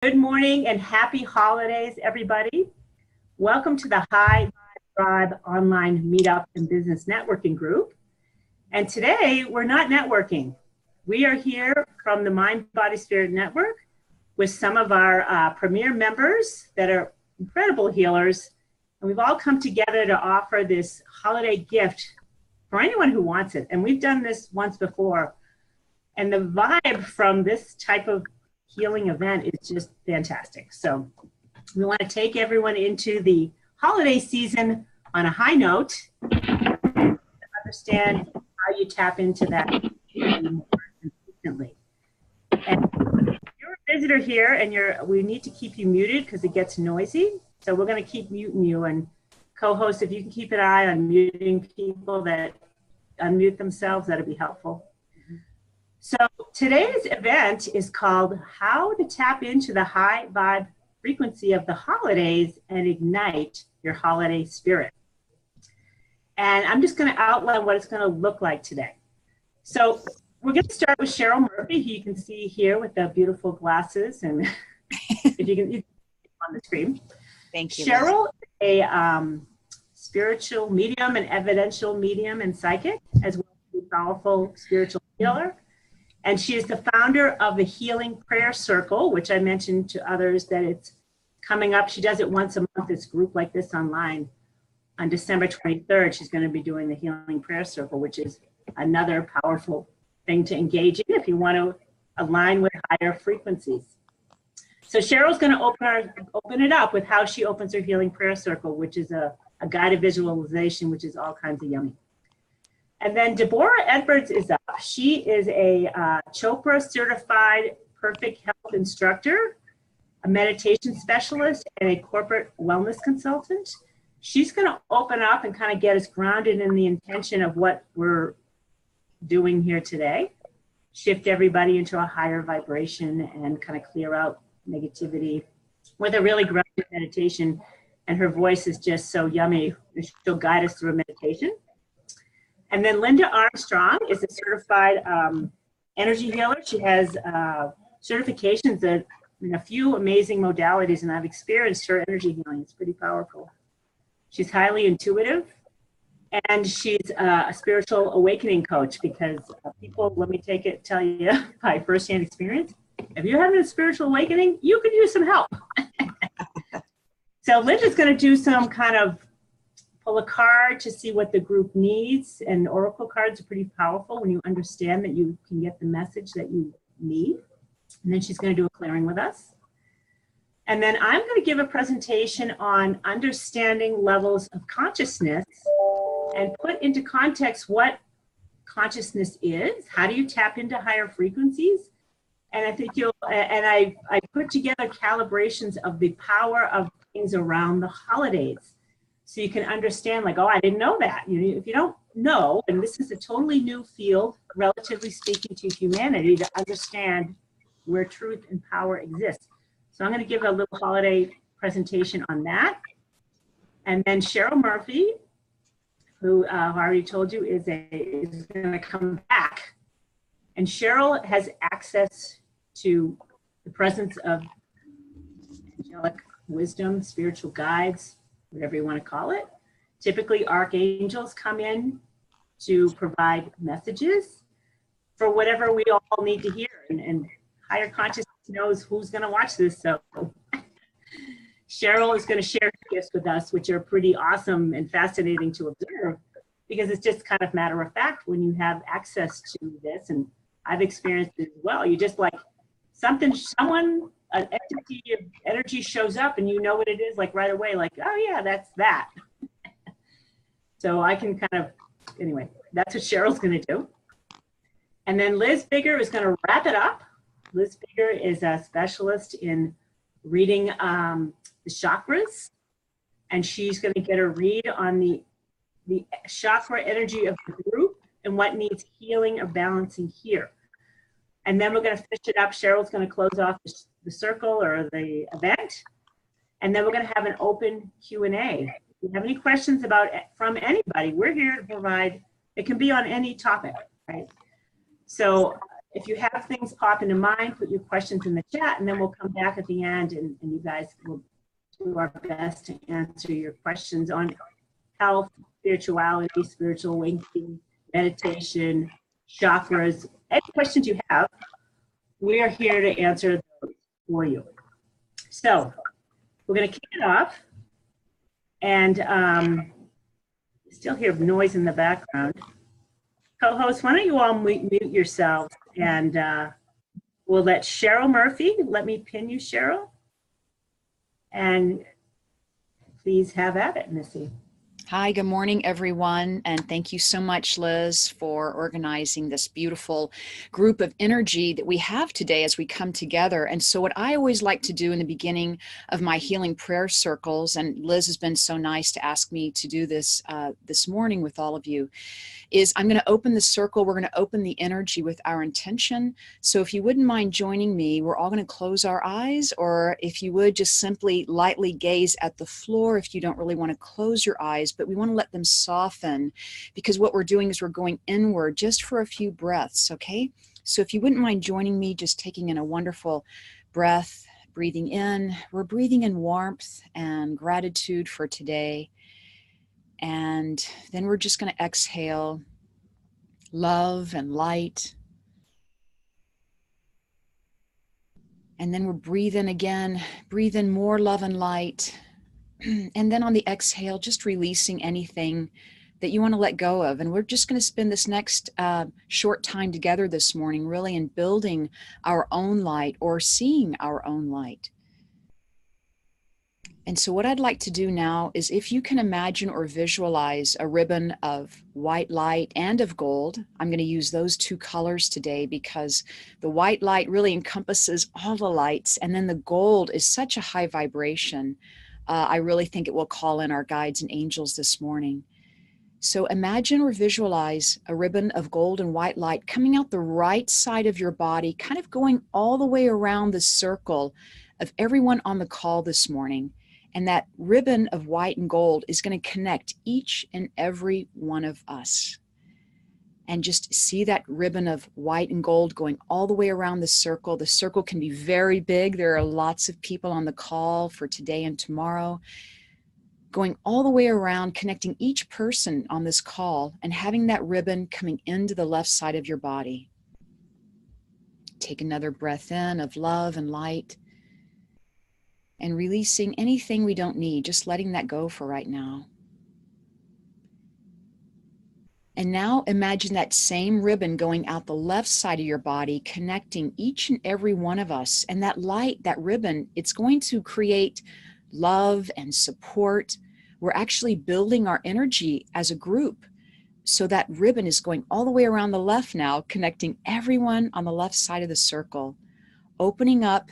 Good morning and happy holidays, everybody. Welcome to the High Vibe online meetup and business networking group. And today we're not networking. We are here from the Mind, Body, Spirit Network with some of our premier members that are incredible healers. And we've all come together to offer this holiday gift for anyone who wants it. And we've done this once before. And the vibe from this type of healing event is just fantastic. So we want to take everyone into the holiday season on a high note, to understand how you tap into that more consistently. And if you're a visitor here and we need to keep you muted because it gets noisy. So we're going to keep muting you, and co-host, if you can keep an eye on muting people that unmute themselves, that'd be helpful. So today's event is called How to Tap into the High Vibe Frequency of the Holidays and Ignite Your Holiday Spirit. And I'm just going to outline what it's going to look like today. So we're going to start with Cheryl Murphy, who you can see here with the beautiful glasses, and if you can on the screen. Thank you. Cheryl is a spiritual medium and evidential medium and psychic, as well as a powerful spiritual healer. And she is the founder of the Healing Prayer Circle, which I mentioned to others that it's coming up. She does it once a month, this group like this online. On December 23rd, she's going to be doing the Healing Prayer Circle, which is another powerful thing to engage in if you want to align with higher frequencies. So Cheryl's going to open it up with how she opens her Healing Prayer Circle, which is a guided visualization, which is all kinds of yummy. And then Deborah Edwards is up. She is a Chopra certified perfect health instructor, a meditation specialist, and a corporate wellness consultant. She's going to open up and kind of get us grounded in the intention of what we're doing here today. Shift everybody into a higher vibration and kind of clear out negativity with a really grounded meditation. And her voice is just so yummy. She'll guide us through a meditation. And then Linda Armstrong is a certified energy healer. She has certifications in a few amazing modalities, and I've experienced her energy healing. It's pretty powerful. She's highly intuitive, and she's a spiritual awakening coach because people, let me tell you by firsthand experience, if you're having a spiritual awakening, you could use some help. So Linda's going to do some kind of pull a card to see what the group needs, and oracle cards are pretty powerful when you understand that you can get the message that you need. And then she's going to do a clearing with us. And then I'm going to give a presentation on understanding levels of consciousness and put into context what consciousness is. How do you tap into higher frequencies? And I think I put together calibrations of the power of things around the holidays. So you can understand, like, oh, I didn't know that. If you don't know, and this is a totally new field, relatively speaking, to humanity, to understand where truth and power exist. So I'm going to give a little holiday presentation on that. And then Cheryl Murphy, who I already told you is going to come back. And Cheryl has access to the presence of angelic wisdom, spiritual guides, whatever you want to call it. Typically, archangels come in to provide messages for whatever we all need to hear. And higher consciousness knows who's going to watch this. So Cheryl is going to share gifts with us, which are pretty awesome and fascinating to observe, because it's just kind of matter of fact when you have access to this. And I've experienced it as well. You just like an entity of energy shows up and you know what it is, like right away, like, oh yeah, that's that. So I can anyway, that's what Cheryl's going to do. And then Liz Bigger is going to wrap it up. Liz Bigger is a specialist in reading the chakras, and she's going to get a read on the chakra energy of the group and what needs healing or balancing here. And then we're going to finish it up. Cheryl's going to close off the circle or the event. And then we're going to have an open Q&A. If you have any questions from anybody, we're here to provide. It can be on any topic, right? So If you have things pop into mind, put your questions in the chat, and then we'll come back at the end, and you guys will do our best to answer your questions on health, spirituality, spiritual awakening, meditation, chakras. Any questions you have, we're here to answer those for you. So we're going to kick it off. And still hear noise in the background. Co-hosts, why don't you all mute yourselves, and we'll let Cheryl Murphy, let me pin you, Cheryl. And please have at it, Missy. Hi, good morning, everyone. And thank you so much, Liz, for organizing this beautiful group of energy that we have today as we come together. And so what I always like to do in the beginning of my healing prayer circles, and Liz has been so nice to ask me to do this this morning with all of you, is I'm going to open the circle. We're going to open the energy with our intention. So if you wouldn't mind joining me, we're all going to close our eyes, or if you would just simply lightly gaze at the floor if you don't really want to close your eyes, but we want to let them soften, because what we're doing is we're going inward just for a few breaths, okay? So if you wouldn't mind joining me, just taking in a wonderful breath, breathing in. We're breathing in warmth and gratitude for today. And then we're just going to exhale love and light. And then we'll breathe in again, breathe in more love and light. And then on the exhale, just releasing anything that you want to let go of. And we're just going to spend this next short time together this morning, really in building our own light or seeing our own light. And so what I'd like to do now is, if you can imagine or visualize a ribbon of white light and of gold. I'm going to use those two colors today because the white light really encompasses all the lights, and then the gold is such a high vibration. I really think it will call in our guides and angels this morning. So imagine or visualize a ribbon of gold and white light coming out the right side of your body, kind of going all the way around the circle of everyone on the call this morning. And that ribbon of white and gold is going to connect each and every one of us. And just see that ribbon of white and gold going all the way around the circle. The circle can be very big. There are lots of people on the call for today and tomorrow. Going all the way around, connecting each person on this call, and having that ribbon coming into the left side of your body. Take another breath in of love and light. And releasing anything we don't need, just letting that go for right now. And now imagine that same ribbon going out the left side of your body, connecting each and every one of us. And that light, that ribbon, it's going to create love and support. We're actually building our energy as a group. So that ribbon is going all the way around the left now, connecting everyone on the left side of the circle, opening up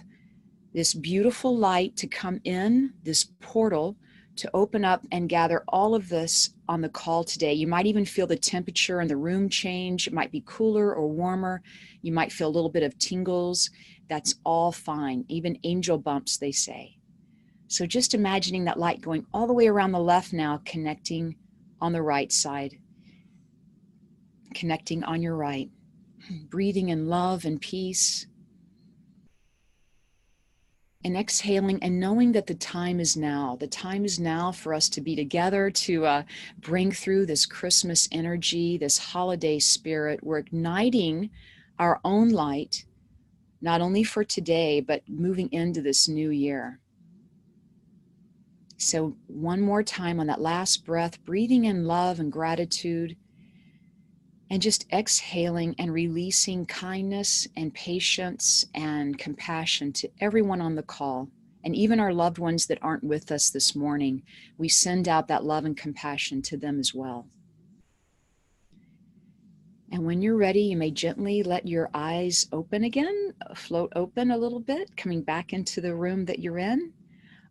this beautiful light to come in, this portal to open up and gather all of this on the call today. You might even feel the temperature in the room change. It might be cooler or warmer. You might feel a little bit of tingles. That's all fine, even angel bumps, they say. So just imagining that light going all the way around the left now, connecting on the right side, connecting on your right, breathing in love and peace. And exhaling and knowing that the time is now. The time is now for us to be together, to bring through this Christmas energy, this holiday spirit. We're igniting our own light, not only for today, but moving into this new year. So one more time on that last breath, breathing in love and gratitude, and just exhaling and releasing kindness and patience and compassion to everyone on the call, and even our loved ones that aren't with us this morning. We send out that love and compassion to them as well. And when you're ready, you may gently let your eyes open again, float open a little bit, coming back into the room that you're in,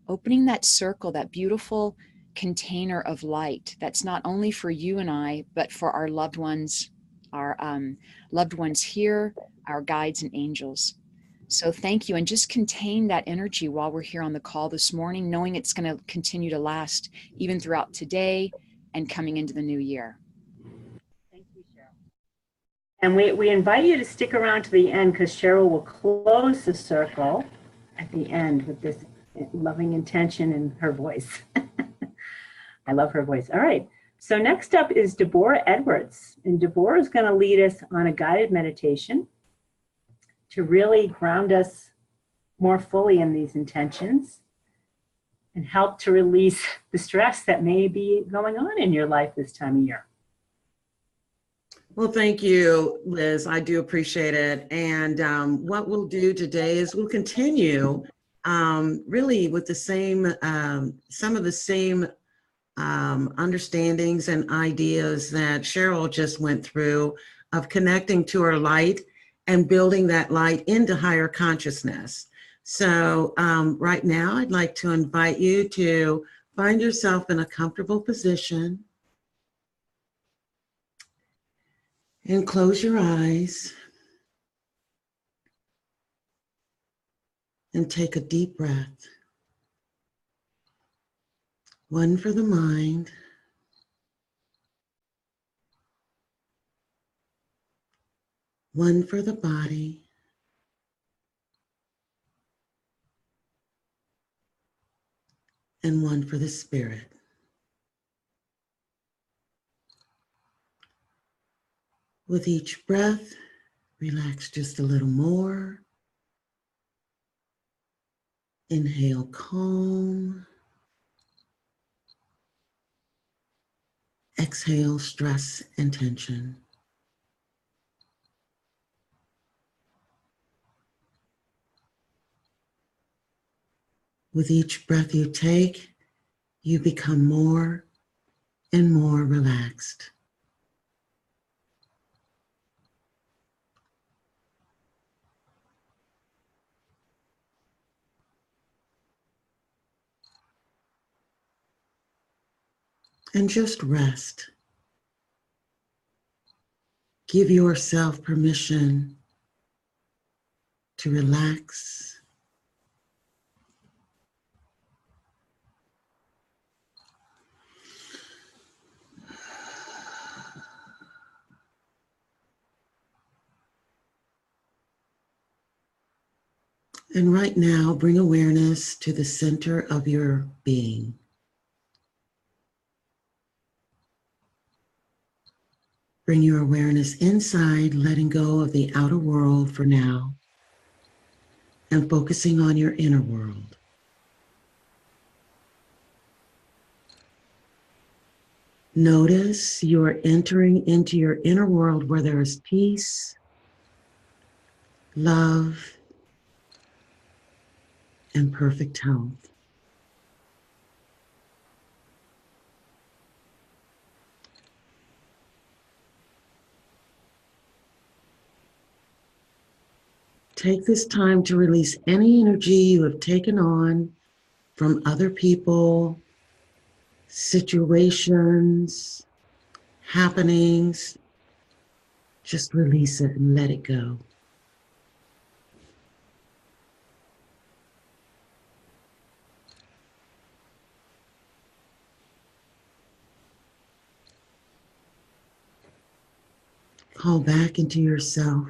opening that circle, that beautiful container of light that's not only for you and I, but for our loved ones here, our guides and angels. So thank you, and just contain that energy while we're here on the call this morning, knowing it's going to continue to last even throughout today and coming into the new year. And we invite you to stick around to the end because Cheryl will close the circle at the end with this loving intention in her voice. I love her voice. All right. So next up is Deborah Edwards. And Deborah is going to lead us on a guided meditation to really ground us more fully in these intentions and help to release the stress that may be going on in your life this time of year. Well, thank you, Liz. I do appreciate it. And what we'll do today is we'll continue really with the same, some of the same understandings and ideas that Cheryl just went through of connecting to our light and building that light into higher consciousness. So right now, I'd like to invite you to find yourself in a comfortable position and close your eyes and take a deep breath. One for the mind, one for the body, and one for the spirit. With each breath, relax just a little more. Inhale, calm. Exhale, stress and tension. With each breath you take, you become more and more relaxed. And just rest. Give yourself permission to relax. And right now, bring awareness to the center of your being. Bring your awareness inside, letting go of the outer world for now, and focusing on your inner world. Notice you are entering into your inner world where there is peace, love, and perfect health. Take this time to release any energy you have taken on from other people, situations, happenings. Just release it and let it go. Call back into yourself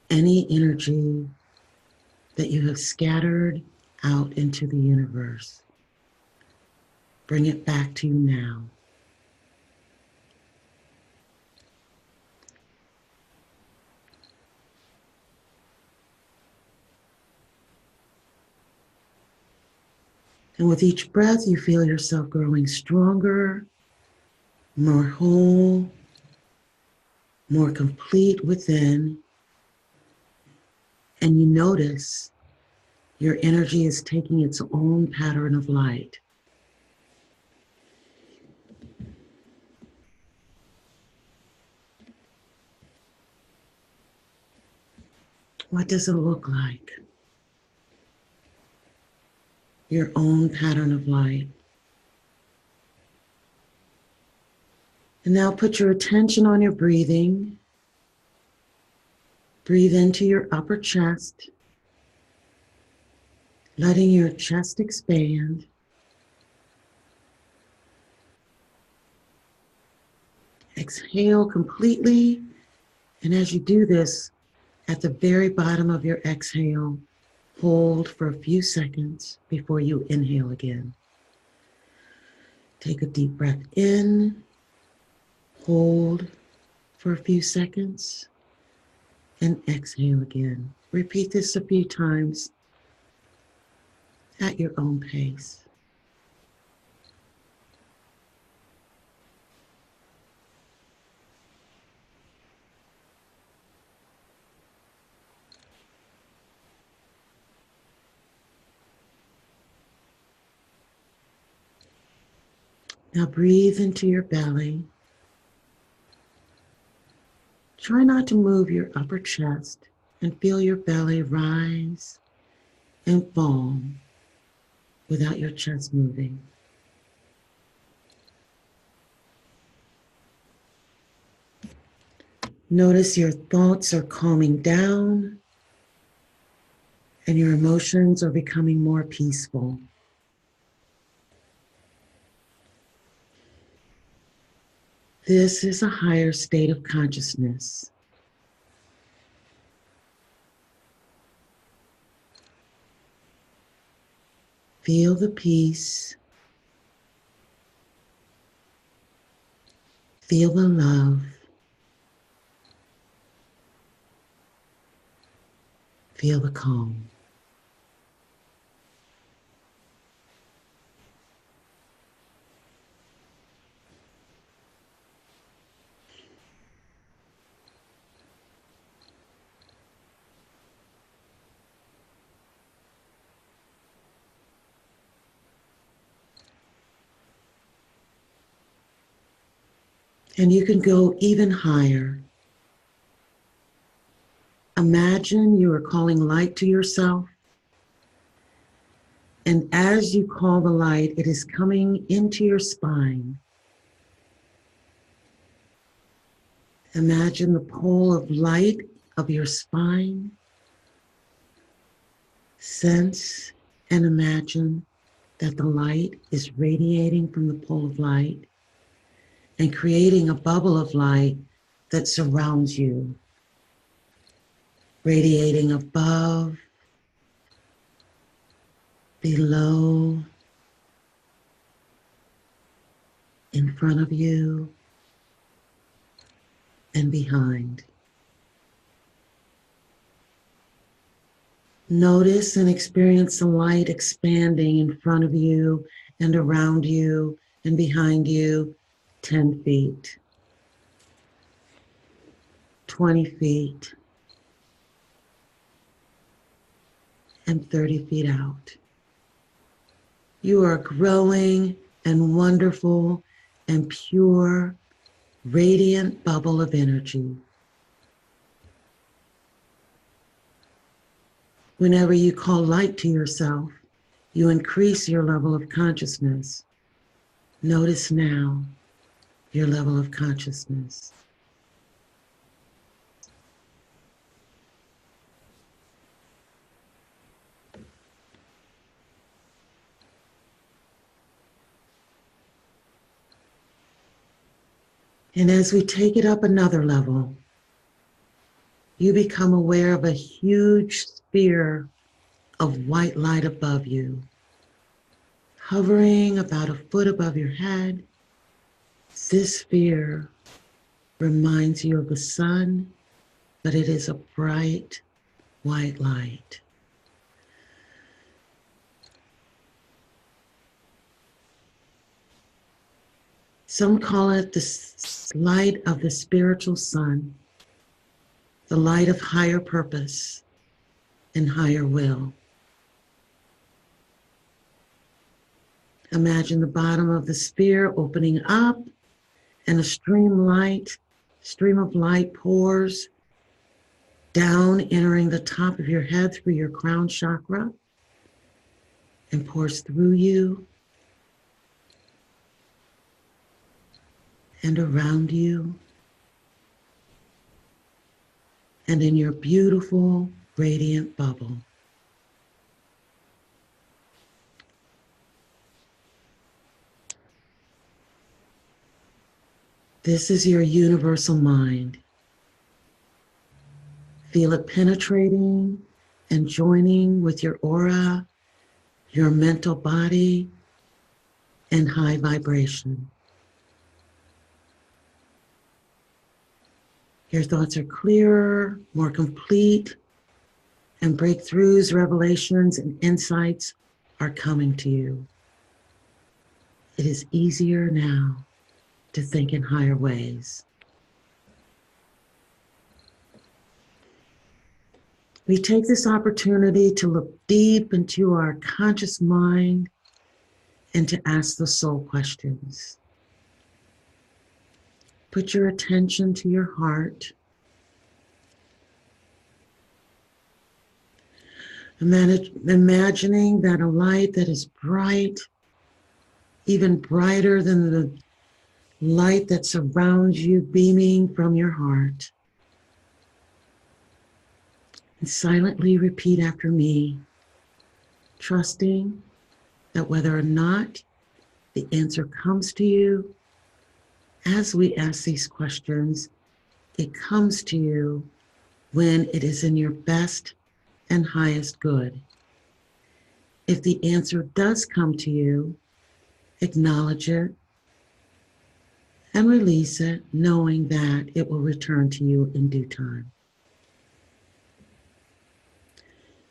any energy that you have scattered out into the universe. Bring it back to you now. And with each breath, you feel yourself growing stronger, more whole, more complete within. And you notice your energy is taking its own pattern of light. What does it look like? Your own pattern of light. And now put your attention on your breathing. Breathe into your upper chest, letting your chest expand. Exhale completely And as you do this, at the very bottom of your exhale, hold for a few seconds before you inhale again. Take a deep breath in, hold for a few seconds, and exhale again. Repeat this a few times at your own pace. Now breathe into your belly. Try not to move your upper chest and feel your belly rise and fall without your chest moving. Notice your thoughts are calming down and your emotions are becoming more peaceful. This is a higher state of consciousness. Feel the peace. Feel the love. Feel the calm. And you can go even higher. Imagine you are calling light to yourself. And as you call the light, it is coming into your spine. Imagine the pole of light of your spine. Sense and imagine that the light is radiating from the pole of light and creating a bubble of light that surrounds you, radiating above, below, in front of you, and behind. Notice and experience the light expanding in front of you and around you and behind you 10 feet, 20 feet, and 30 feet out. You are growing and wonderful and pure, radiant bubble of energy. Whenever you call light to yourself, you increase your level of consciousness. Notice now your level of consciousness. And as we take it up another level, you become aware of a huge sphere of white light above you, hovering about a foot above your head. This sphere reminds you of the sun, but it is a bright white light. Some call it the light of the spiritual sun, the light of higher purpose and higher will. Imagine the bottom of the sphere opening up and a stream of light pours down, entering the top of your head through your crown chakra and pours through you and around you and in your beautiful, radiant bubble. This is your universal mind. Feel it penetrating and joining with your aura, your mental body, and high vibration. Your thoughts are clearer, more complete, and breakthroughs, revelations, and insights are coming to you. It is easier now to think in higher ways. We take this opportunity to look deep into our conscious mind and to ask the soul questions. Put your attention to your heart. Imagining that a light that is bright, even brighter than the light that surrounds you, beaming from your heart. And silently repeat after me, trusting that whether or not the answer comes to you, as we ask these questions, it comes to you when it is in your best and highest good. If the answer does come to you, acknowledge it and release it, knowing that it will return to you in due time.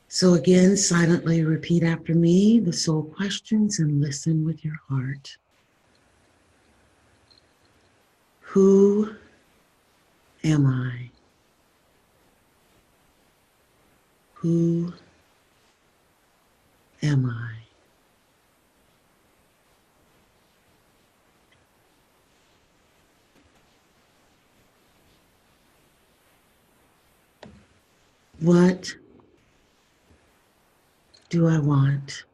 So again, silently repeat after me the soul questions and listen with your heart. Who am I? Who am I? What do I want?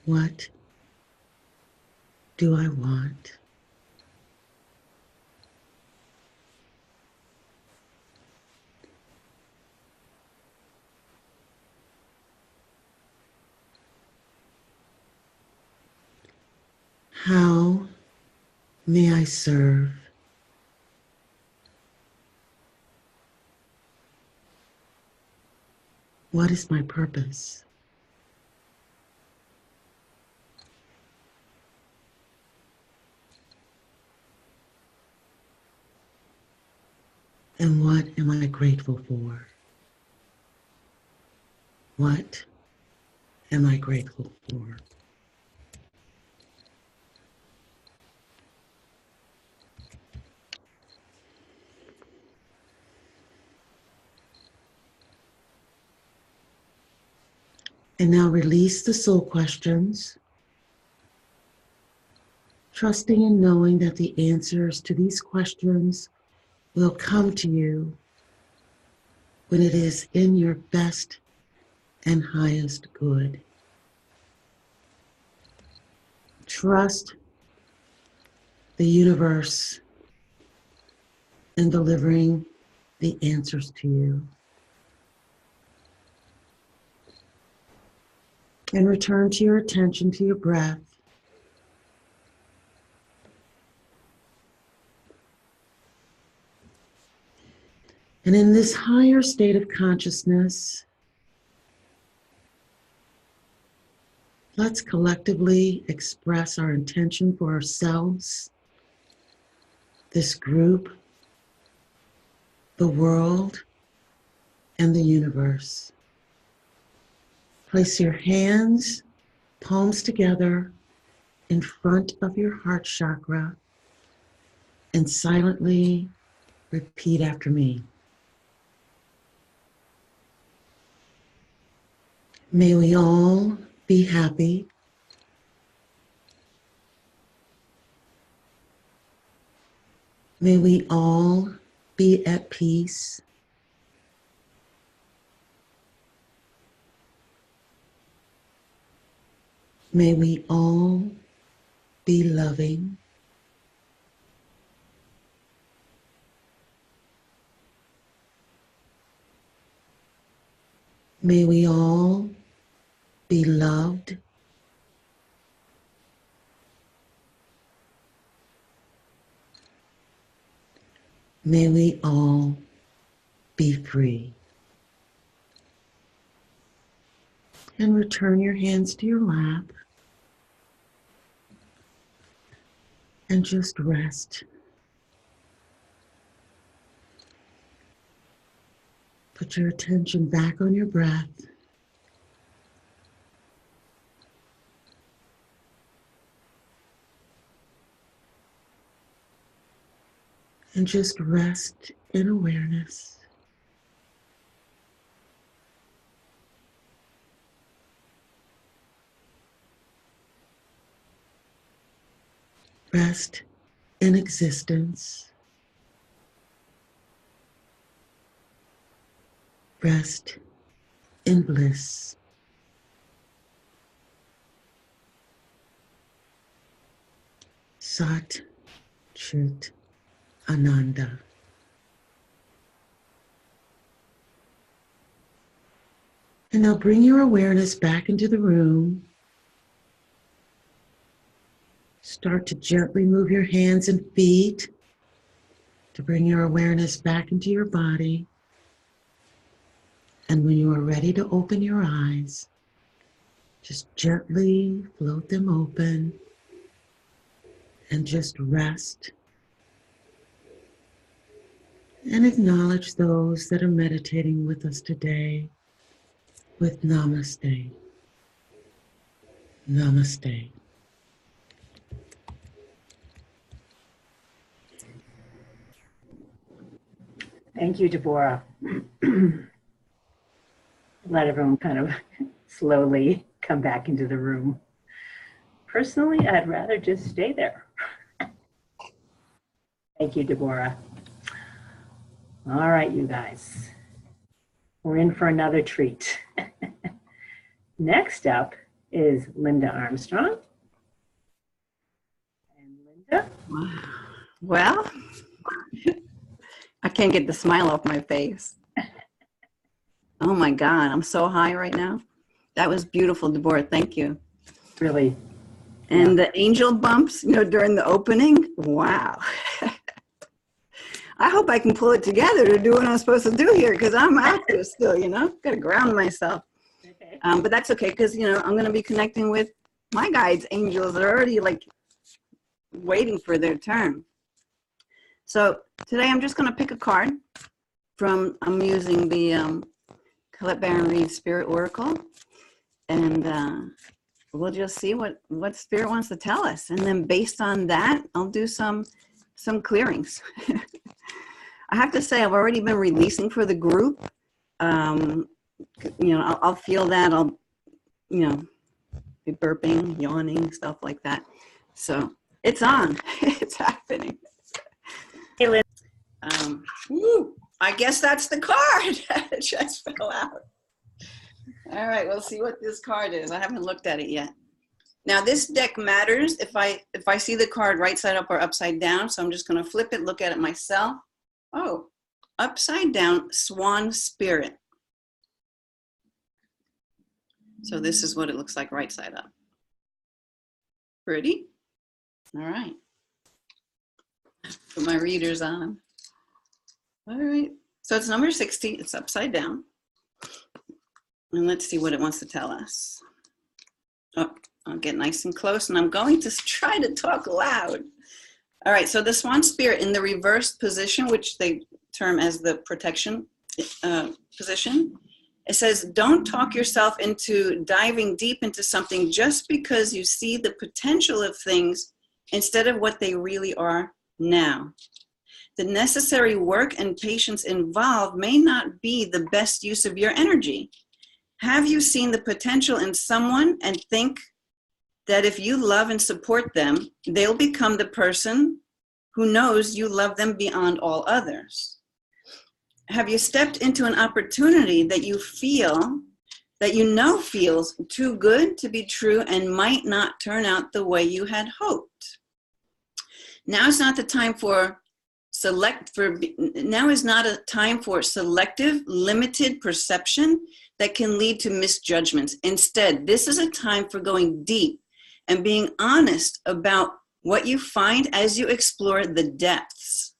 What do I want? How may I serve? What is my purpose? And what am I grateful for? What am I grateful for? And now release the soul questions, trusting and knowing that the answers to these questions will come to you when it is in your best and highest good. Trust the universe in delivering the answers to you. And return to your attention to your breath. And in this higher state of consciousness, let's collectively express our intention for ourselves, this group, the world, and the universe. Place your hands, palms together, in front of your heart chakra and silently repeat after me. May we all be happy. May we all be at peace. May we all be loving. May we all be loved. May we all be free. And return your hands to your lap and just rest. Put your attention back on your breath. And just rest in awareness. Rest in existence. Rest in bliss. Sat Chit Ananda. And now bring your awareness back into the room. Start to gently move your hands and feet to bring your awareness back into your body. And when you are ready to open your eyes, just gently float them open and just rest. And acknowledge those that are meditating with us today with Namaste. Namaste. Thank you, Deborah. Let everyone kind of slowly come back into the room. Personally, I'd rather just stay there. Thank you, Deborah. All right, you guys. We're in for another treat. Next up is Linda Armstrong. And Linda? Well, I can't get the smile off my face. Oh my God, I'm so high right now. That was beautiful, Deborah. Thank you. Really. And the angel bumps, during the opening. Wow. I hope I can pull it together to do what I'm supposed to do here, because I'm active still, got to ground myself. Okay. But that's okay, because, I'm going to be connecting with my guides, angels. They're already waiting for their turn. So today I'm just going to pick a card I'm using the Colette Baron Reed Spirit Oracle. And we'll just see what Spirit wants to tell us. And then based on that, I'll do some clearings. I have to say, I've already been releasing for the group. I'll feel that. I'll, be burping, yawning, stuff like that. So it's on. It's happening. Hey, Linda. I guess that's the card. It just fell out. All right, we'll see what this card is. I haven't looked at it yet. Now this deck matters if I see the card right side up or upside down. So I'm just going to flip it, look at it myself. Oh, upside down, Swan Spirit. So this is what it looks like right side up. Pretty. All right. Put my readers on. All right. So it's number 60. It's upside down. And let's see what it wants to tell us. Oh, I'll get nice and close, and I'm going to try to talk loud. All right, so the Swan Spirit in the reversed position, which they term as the protection position, it says, don't talk yourself into diving deep into something just because you see the potential of things instead of what they really are now. The necessary work and patience involved may not be the best use of your energy. Have you seen the potential in someone and think that if you love and support them, they'll become the person who knows you love them beyond all others? Have you stepped into an opportunity that you feel, that you know feels too good to be true and might not turn out the way you had hoped? Now is not a time for selective, limited perception that can lead to misjudgments. Instead, this is a time for going deep and being honest about what you find as you explore the depths.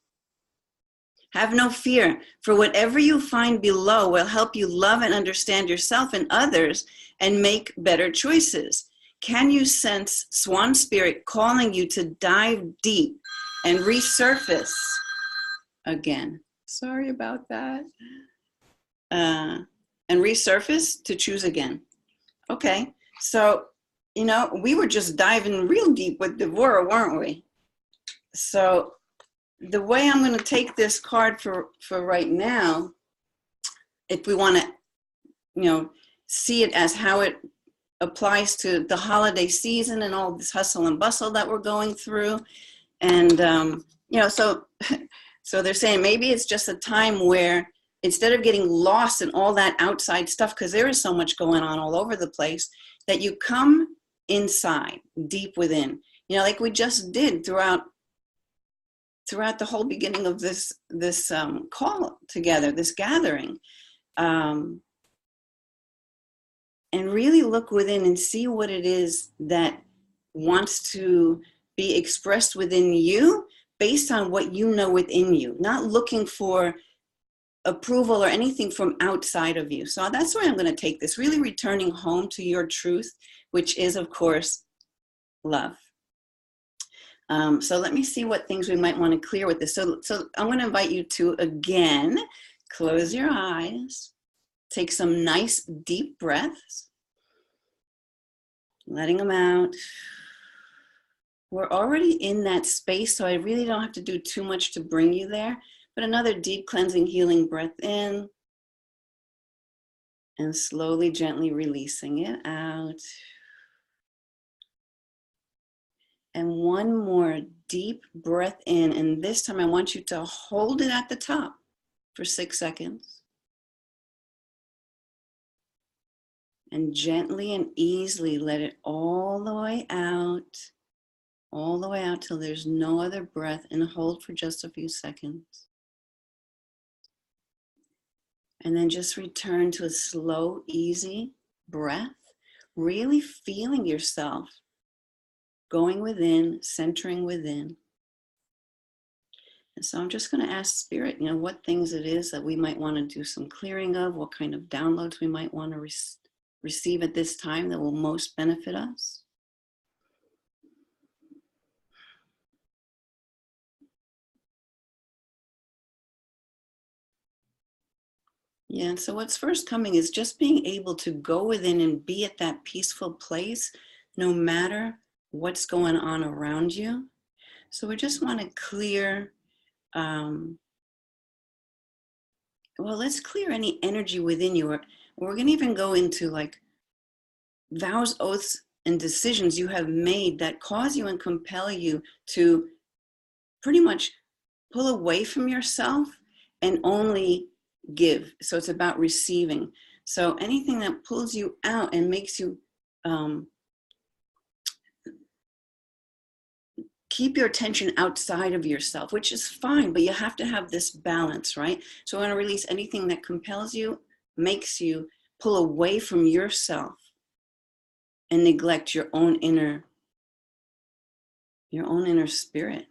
Have no fear, for whatever you find below will help you love and understand yourself and others and make better choices. Can you sense Swan Spirit calling you to dive deep and resurface again? Sorry about that. And resurface to choose again. Okay, so, you know, we were just diving real deep with Deborah, weren't we? So the way I'm going to take this card for right now, if we want to, you know, see it as how it applies to the holiday season and all this hustle and bustle that we're going through. And, you know, so they're saying maybe it's just a time where instead of getting lost in all that outside stuff, because there is so much going on all over the place, that you come inside, deep within, you know, like we just did throughout the whole beginning of this call together, this gathering, and really look within and see what it is that wants to be expressed within you based on what you know within you, not looking for approval or anything from outside of you. So that's where I'm going to take this, really returning home to your truth, which is, of course, love. So let me see what things we might want to clear with this. So I'm going to invite you to, again, close your eyes, take some nice deep breaths, letting them out. We're already in that space, so I really don't have to do too much to bring you there. But another deep cleansing, healing breath in, and slowly, gently releasing it out. And one more deep breath in, and this time I want you to hold it at the top for 6 seconds. And gently and easily let it all the way out till there's no other breath, and hold for just a few seconds. And then just return to a slow, easy breath, really feeling yourself going within, centering within. And so I'm just going to ask Spirit, you know, what things it is that we might want to do some clearing of, what kind of downloads we might want to receive at this time that will most benefit us. Yeah, and so what's first coming is just being able to go within and be at that peaceful place, no matter what's going on around you. So we just want to clear, well, let's clear any energy within you. We're going to even go into like vows, oaths, and decisions you have made that cause you and compel you to pretty much pull away from yourself and only give. So it's about receiving. So anything that pulls you out and makes you keep your attention outside of yourself, which is fine, but you have to have this balance, right? So I want to release anything that compels you, makes you pull away from yourself and neglect your own inner spirit.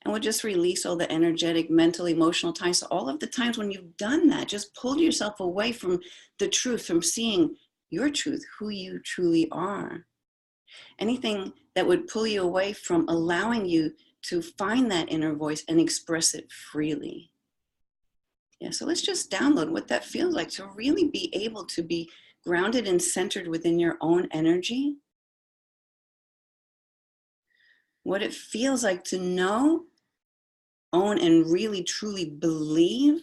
And we'll just release all the energetic, mental, emotional times. So all of the times when you've done that, just pulled yourself away from the truth, from seeing your truth, who you truly are. Anything that would pull you away from allowing you to find that inner voice and express it freely. Yeah, so let's just download what that feels like to really be able to be grounded and centered within your own energy. What it feels like to know, own, and really truly believe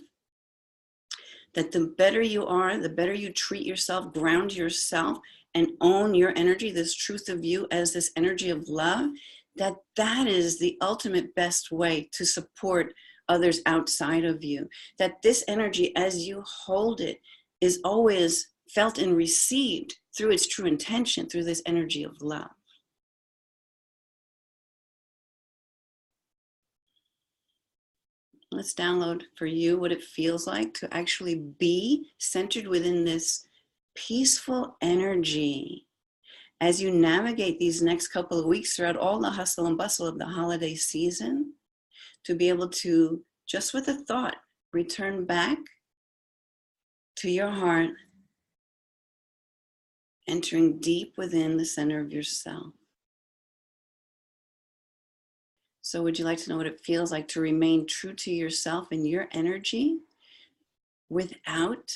that the better you are, the better you treat yourself, ground yourself, and own your energy, this truth of you as this energy of love, that is the ultimate best way to support others outside of you. That this energy, as you hold it, is always felt and received through its true intention, through this energy of love. Let's download for you what it feels like to actually be centered within this peaceful energy as you navigate these next couple of weeks throughout all the hustle and bustle of the holiday season, to be able to, just with a thought, return back to your heart, entering deep within the center of yourself. So would you like to know what it feels like to remain true to yourself and your energy without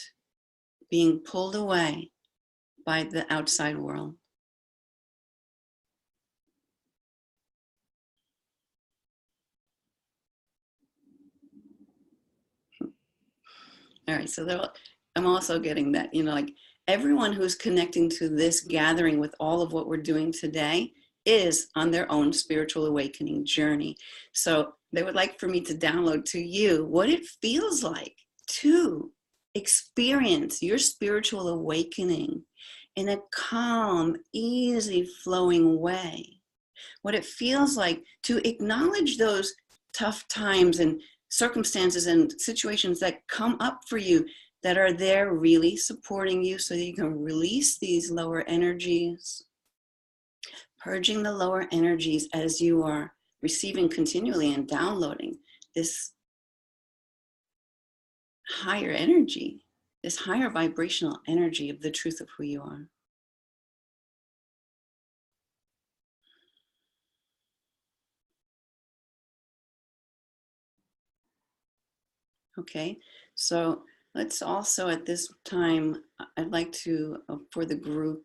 being pulled away by the outside world? All right, so I'm also getting that, like everyone who's connecting to this gathering with all of what we're doing today is on their own spiritual awakening journey. So they would like for me to download to you what it feels like to experience your spiritual awakening in a calm, easy flowing way. What it feels like to acknowledge those tough times and circumstances and situations that come up for you that are there really supporting you so that you can release these lower energies, purging the lower energies as you are receiving continually and downloading this higher energy, this higher vibrational energy of the truth of who you are. Okay, so let's also at this time, I'd like to, for the group,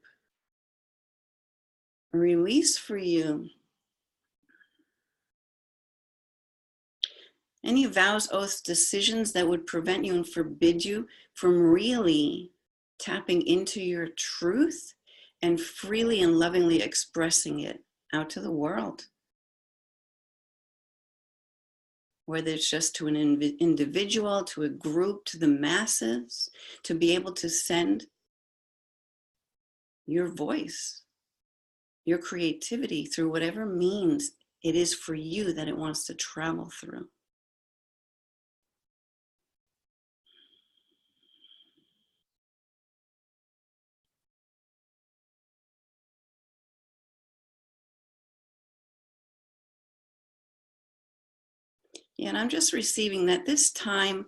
release for you any vows, oaths, decisions that would prevent you and forbid you from really tapping into your truth and freely and lovingly expressing it out to the world. Whether it's just to an individual, to a group, to the masses, to be able to send your voice, your creativity through whatever means it is for you that it wants to travel through. Yeah, and I'm just receiving that this time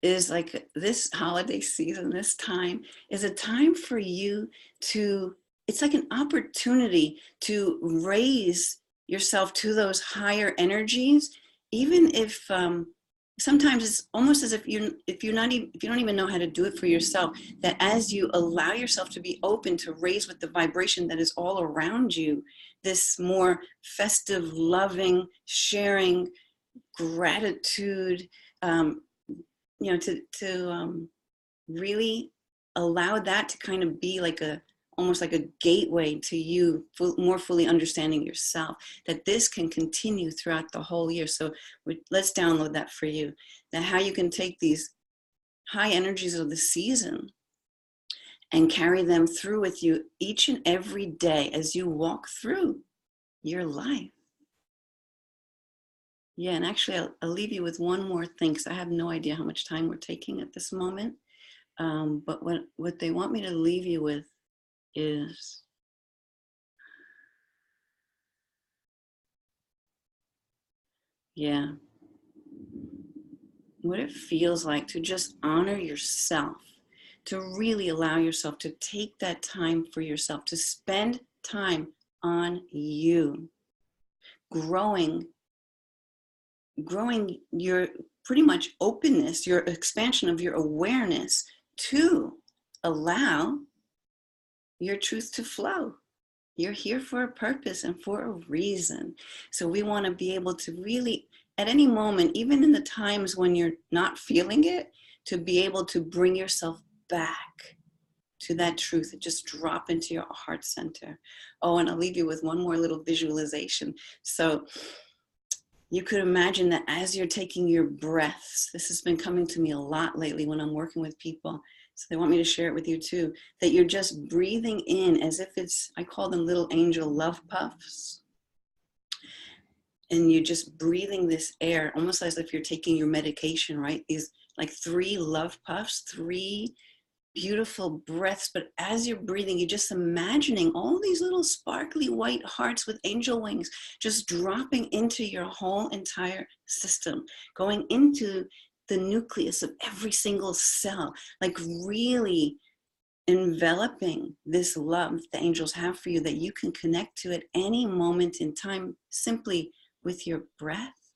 is like this holiday season, this time is a time for you to, it's like an opportunity to raise yourself to those higher energies, even if sometimes it's almost as if you don't even know how to do it for yourself, that as you allow yourself to be open to raise with the vibration that is all around you, this more festive, loving, sharing, gratitude, to really allow that to kind of be like almost like a gateway to you more fully understanding yourself, that this can continue throughout the whole year. So let's download that for you, that how you can take these high energies of the season and carry them through with you each and every day as you walk through your life. Yeah, and actually, I'll leave you with one more thing, because I have no idea how much time we're taking at this moment. But what they want me to leave you with is what it feels like to just honor yourself, to really allow yourself to take that time for yourself, to spend time on you, growing your pretty much openness, your expansion of your awareness to allow your truth to flow. You're here for a purpose and for a reason. So we want to be able to really, at any moment, even in the times when you're not feeling it, to be able to bring yourself back to that truth and just drop into your heart center. Oh, and I'll leave you with one more little visualization. So you could imagine that as you're taking your breaths, this has been coming to me a lot lately when I'm working with people, so they want me to share it with you too, that you're just breathing in as if it's, I call them little angel love puffs. And you're just breathing this air, almost as if you're taking your medication, right? These like 3 love puffs, 3 beautiful breaths, but as you're breathing, you're just imagining all these little sparkly white hearts with angel wings just dropping into your whole entire system, going into the nucleus of every single cell, like really enveloping this love the angels have for you that you can connect to at any moment in time simply with your breath.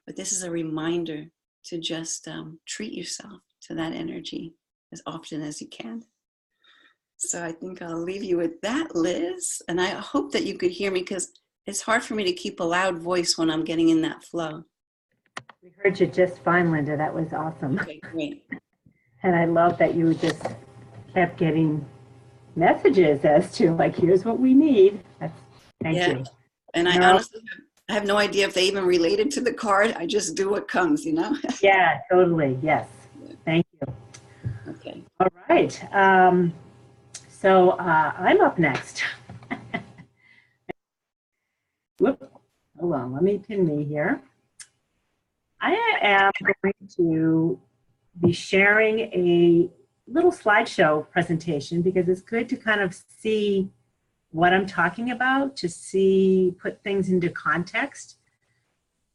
But this is a reminder to just treat yourself to that energy as often as you can. So I think I'll leave you with that, Liz. And I hope that you could hear me, because it's hard for me to keep a loud voice when I'm getting in that flow. We heard you just fine, Linda. That was awesome. Okay, great. And I love that you just kept getting messages as to, like, here's what we need. Thank you. And I honestly have no idea if they even related to the card. I just do what comes, you know? Yeah, totally. Yes. Thank you. Okay. All right. So I'm up next. Whoop. Hold on. Let me pin me here. I am going to be sharing a little slideshow presentation because it's good to kind of see what I'm talking about, to put things into context.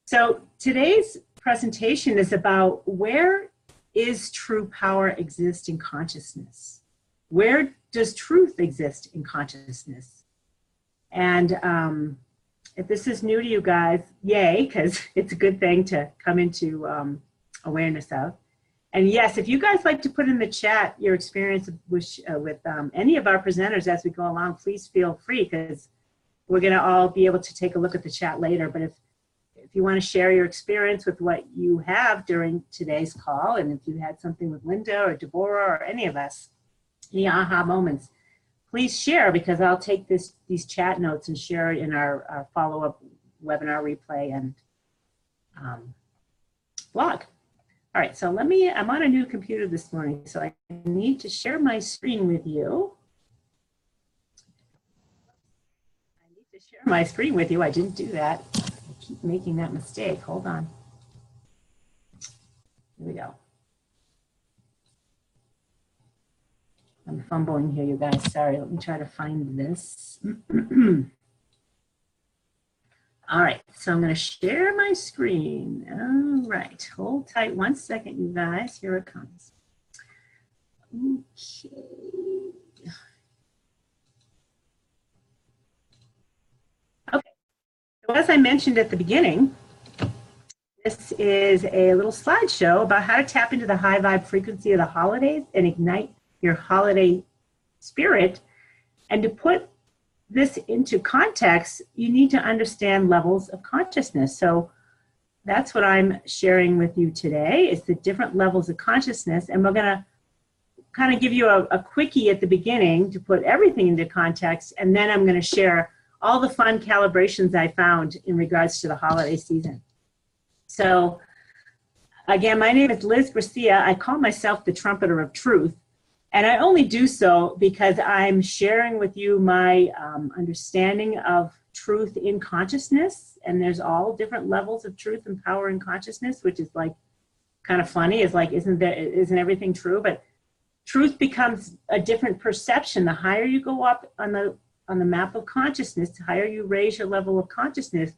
So today's presentation is about where is true power exist in consciousness? Where does truth exist in consciousness? And if this is new to you guys, yay, because it's a good thing to come into awareness of. And yes, if you guys like to put in the chat your experience with any of our presenters as we go along, please feel free, because we're going to all be able to take a look at the chat later. But if you want to share your experience with what you have during today's call, and if you had something with Linda or Deborah or any of us, any aha moments, please share, because I'll take these chat notes and share it in our follow-up webinar replay and blog. All right, so I'm on a new computer this morning, so I need to share my screen with you. I didn't do that. I keep making that mistake. Hold on. Here we go. I'm fumbling here, you guys. Sorry, let me try to find this. All right, so I'm going to share my screen. All right, hold tight 1 second, you guys. Here it comes. Okay. Okay, so as I mentioned at the beginning, this is a little slideshow about how to tap into the high vibe frequency of the holidays and ignite your holiday spirit. And to put this into context, you need to understand levels of consciousness. So that's what I'm sharing with you today, is the different levels of consciousness. And we're going to kind of give you a quickie at the beginning to put everything into context. And then I'm going to share all the fun calibrations I found in regards to the holiday season. So again, my name is Liz Garcia. I call myself the trumpeter of truth. And I only do so because I'm sharing with you my understanding of truth in consciousness. And there's all different levels of truth and power in consciousness, which is like kind of funny. It's like, isn't everything true? But truth becomes a different perception. The higher you go up on the map of consciousness, the higher you raise your level of consciousness,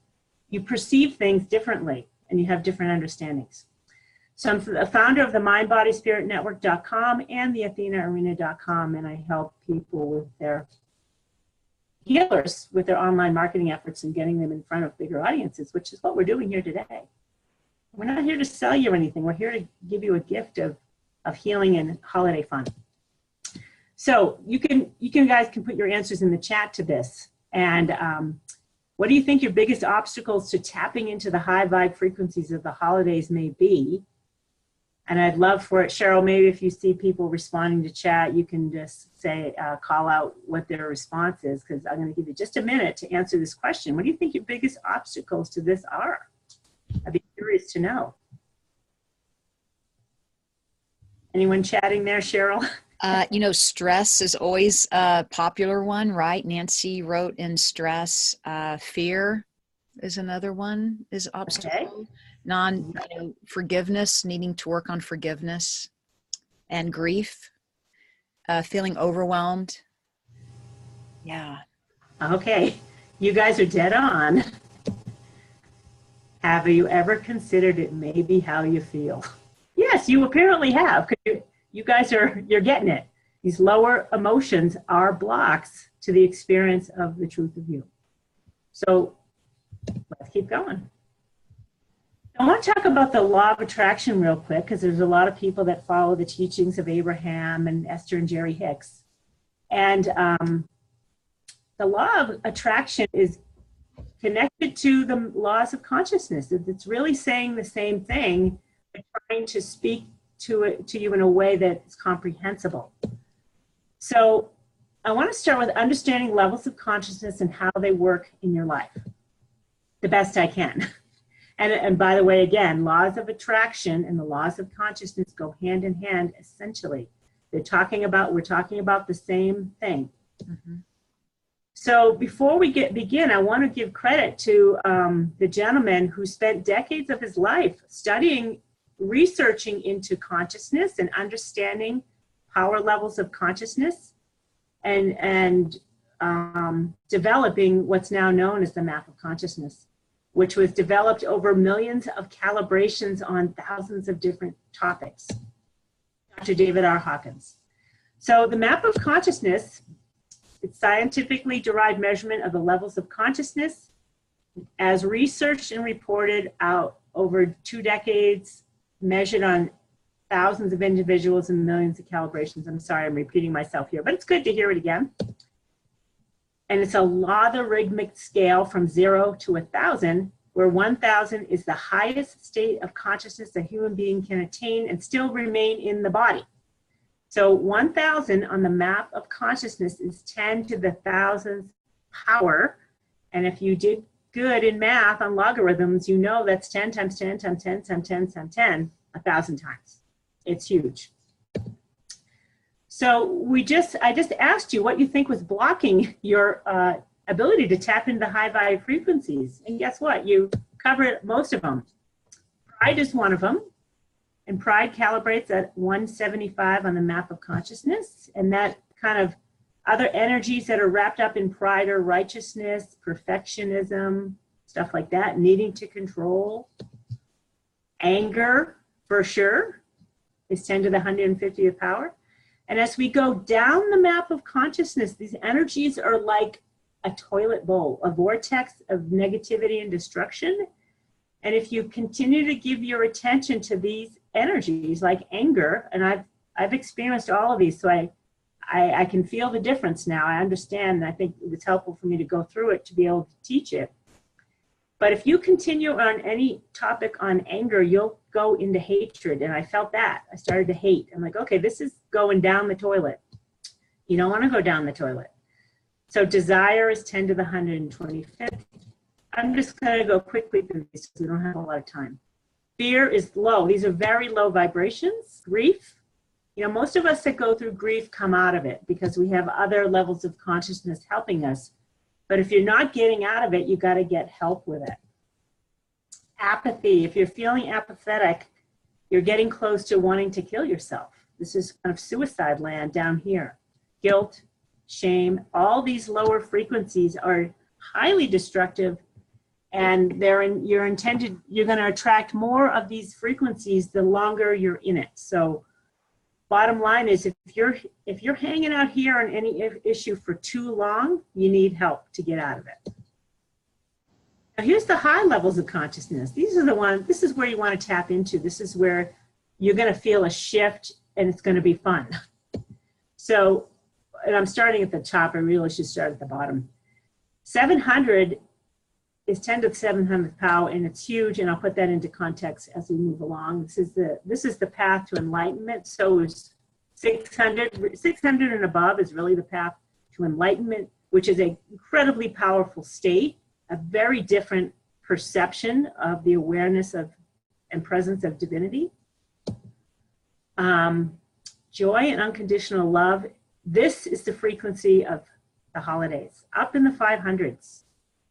you perceive things differently and you have different understandings. So I'm the founder of the mindbodyspiritnetwork.com and the athenaarena.com, and I help people with their healers with their online marketing efforts and getting them in front of bigger audiences, which is what we're doing here today. We're not here to sell you anything. We're here to give you a gift of healing and holiday fun. So you guys can put your answers in the chat to this. And what do you think your biggest obstacles to tapping into the high vibe frequencies of the holidays may be? And I'd love for it, Cheryl, maybe if you see people responding to chat, you can just say, call out what their response is, because I'm going to give you just a minute to answer this question. What do you think your biggest obstacles to this are? I'd be curious to know. Anyone chatting there, Cheryl? Stress is always a popular one, right? Nancy wrote in stress. Fear is another one, is obstacle. Okay. Forgiveness, needing to work on forgiveness, and grief. Feeling overwhelmed. Yeah. Okay, you guys are dead on. Have you ever considered it may be how you feel? Yes, you apparently have, because you guys you're getting it. These lower emotions are blocks to the experience of the truth of you. So let's keep going. I want to talk about the law of attraction real quick, because there's a lot of people that follow the teachings of Abraham and Esther and Jerry Hicks. And the law of attraction is connected to the laws of consciousness. It's really saying the same thing, but trying to speak to you in a way that's comprehensible. So I want to start with understanding levels of consciousness and how they work in your life the best I can. And by the way, again, laws of attraction and the laws of consciousness go hand in hand, essentially. We're talking about the same thing. Mm-hmm. So before we begin, I want to give credit to the gentleman who spent decades of his life studying, researching into consciousness and understanding power levels of consciousness, and developing what's now known as the map of consciousness, which was developed over millions of calibrations on thousands of different topics. Dr. David R. Hawkins. So the map of consciousness, it's scientifically derived measurement of the levels of consciousness as researched and reported out over 2 decades, measured on thousands of individuals and millions of calibrations. I'm sorry, I'm repeating myself here, but it's good to hear it again. And it's a logarithmic scale from 0 to 1,000, where 1,000 is the highest state of consciousness a human being can attain and still remain in the body. So 1,000 on the map of consciousness is 10 to the 1,000th power. And if you did good in math on logarithms, you know that's 10 times 10 times 10 times 10 times 10, 1,000 times. It's huge. So I just asked you what you think was blocking your ability to tap into high value frequencies. And guess what? You covered most of them. Pride is one of them. And pride calibrates at 175 on the map of consciousness. And that kind of other energies that are wrapped up in pride are righteousness, perfectionism, stuff like that, needing to control. Anger, for sure, is 10 to the 150th power. And as we go down the map of consciousness, these energies are like a toilet bowl, a vortex of negativity and destruction. And if you continue to give your attention to these energies like anger, and I've experienced all of these, so I can feel the difference now. I understand, and I think it was helpful for me to go through it to be able to teach it. But if you continue on any topic on anger, you'll go into hatred. And I felt that. I started to hate. I'm like, okay, this is going down the toilet. You don't want to go down the toilet. So desire is 10 to the 125th. I'm just going to go quickly through these because we don't have a lot of time. Fear is low. These are very low vibrations. Grief. You know, most of us that go through grief come out of it because we have other levels of consciousness helping us. But if you're not getting out of it, you got to get help with it. Apathy. If you're feeling apathetic, you're getting close to wanting to kill yourself. This is kind of suicide land down here. Guilt, shame, all these lower frequencies are highly destructive, and you're going to attract more of these frequencies the longer you're in it. So bottom line is, if you're hanging out here on any issue for too long, you need help to get out of it. Now here's the high levels of consciousness. This is where you want to tap into. This is where you're going to feel a shift and it's going to be fun. So, and I'm starting at the top. I really should start at the bottom. 700 is 10 to the 700th power, and it's huge, and I'll put that into context as we move along. This is the path to enlightenment. So is 600 and above is really the path to enlightenment, which is an incredibly powerful state, a very different perception of the awareness of and presence of divinity. Joy and unconditional love. This is the frequency of the holidays. Up in the 500s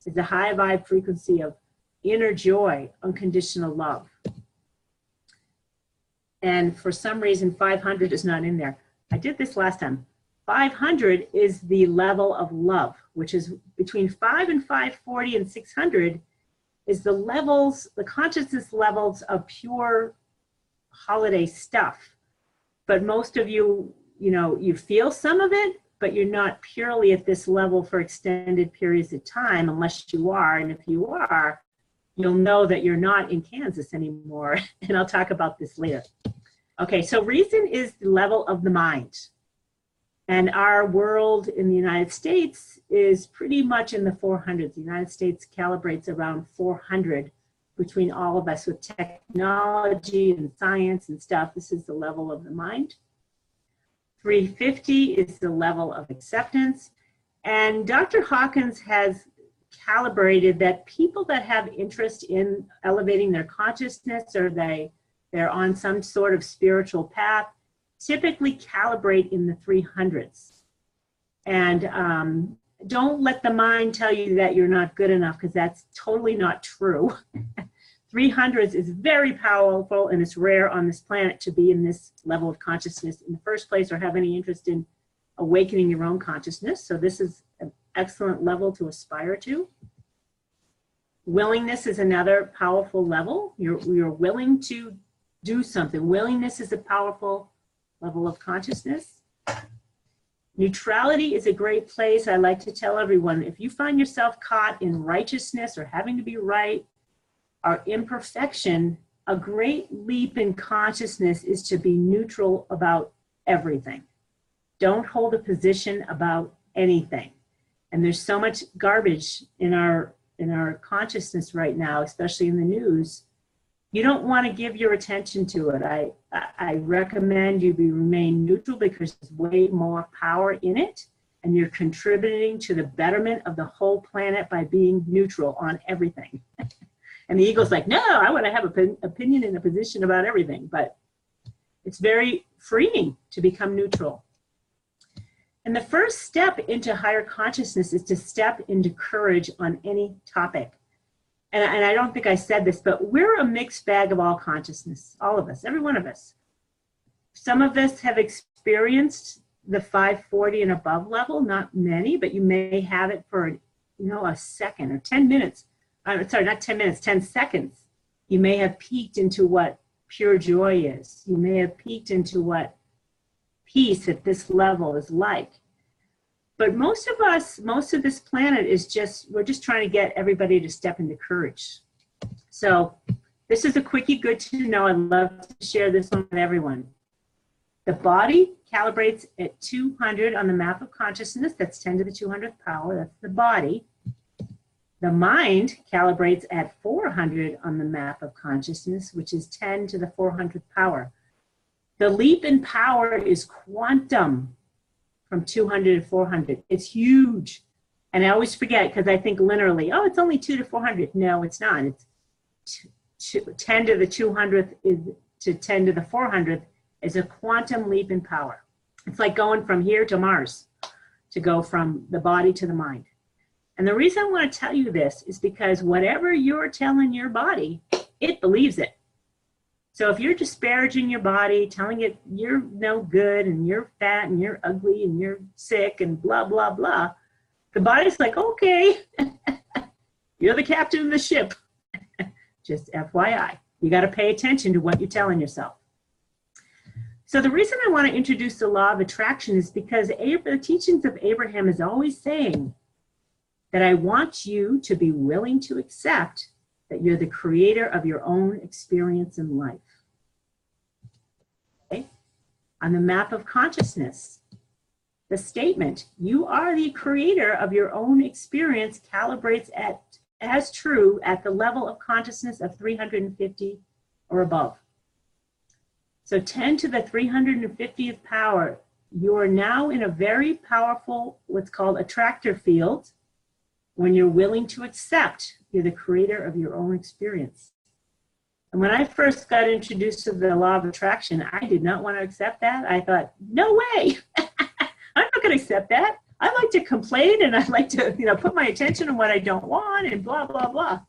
is the high vibe frequency of inner joy, unconditional love. And for some reason, 500 is not in there. I did this last time. 500 is the level of love, which is between 5 and 540, and 600 is the levels, the consciousness levels of pure holiday stuff. But most of you, you know, you feel some of it, but you're not purely at this level for extended periods of time unless you are. And if you are, you'll know that you're not in Kansas anymore. And I'll talk about this later. Okay, so reason is the level of the mind. And our world in the United States is pretty much in the 400s. The United States calibrates around 400 between all of us with technology and science and stuff. This is the level of the mind. 350 is the level of acceptance. And Dr. Hawkins has calibrated that people that have interest in elevating their consciousness, or they're on some sort of spiritual path, typically calibrate in the 300s. And don't let the mind tell you that you're not good enough, because that's totally not true. 300s is very powerful, and it's rare on this planet to be in this level of consciousness in the first place, or have any interest in awakening your own consciousness. So this is an excellent level to aspire to. Willingness is another powerful level. You're willing to do something. Willingness is a powerful level of consciousness. Neutrality is a great place. I like to tell everyone, if you find yourself caught in righteousness or having to be right or imperfection, a great leap in consciousness is to be neutral about everything. Don't hold a position about anything. And there's so much garbage in our consciousness right now, especially in the news. You don't want to give your attention to it. I recommend you remain neutral, because there's way more power in it, and you're contributing to the betterment of the whole planet by being neutral on everything. And the ego's like, no, I want to have an opinion and a position about everything. But it's very freeing to become neutral. And the first step into higher consciousness is to step into courage on any topic. And I don't think I said this, but we're a mixed bag of all consciousness, all of us, every one of us. Some of us have experienced the 540 and above level, not many, but you may have it for, a second or 10 minutes. Sorry, not 10 minutes, 10 seconds. You may have peeked into what pure joy is. You may have peeked into what peace at this level is like. But most of us, most of this planet is we're just trying to get everybody to step into courage. So this is a quickie, good to know. I'd love to share this one with everyone. The body calibrates at 200 on the map of consciousness. That's 10 to the 200th power. That's the body. The mind calibrates at 400 on the map of consciousness, which is 10 to the 400th power. The leap in power is quantum. From 200 to 400. It's huge. And I always forget, because I think linearly, oh, it's only 2 to 400. No, it's not. It's 10 to the 200th to 10 to the 400th is a quantum leap in power. It's like going from here to Mars, to go from the body to the mind. And the reason I want to tell you this is because whatever you're telling your body, it believes it. So if you're disparaging your body, telling it you're no good and you're fat and you're ugly and you're sick and blah, blah, blah, the body's like, okay, you're the captain of the ship. Just FYI, you got to pay attention to what you're telling yourself. So the reason I want to introduce the law of attraction is because the teachings of Abraham is always saying that I want you to be willing to accept that you're the creator of your own experience in life. Okay? On the map of consciousness, the statement, you are the creator of your own experience, calibrates as true at the level of consciousness of 350 or above. So 10 to the 350th power, you are now in a very powerful, what's called attractor field, when you're willing to accept you're the creator of your own experience. And when I first got introduced to the law of attraction, I did not want to accept that. I thought, no way, I'm not going to accept that. I like to complain and I like to, put my attention on what I don't want and blah, blah, blah.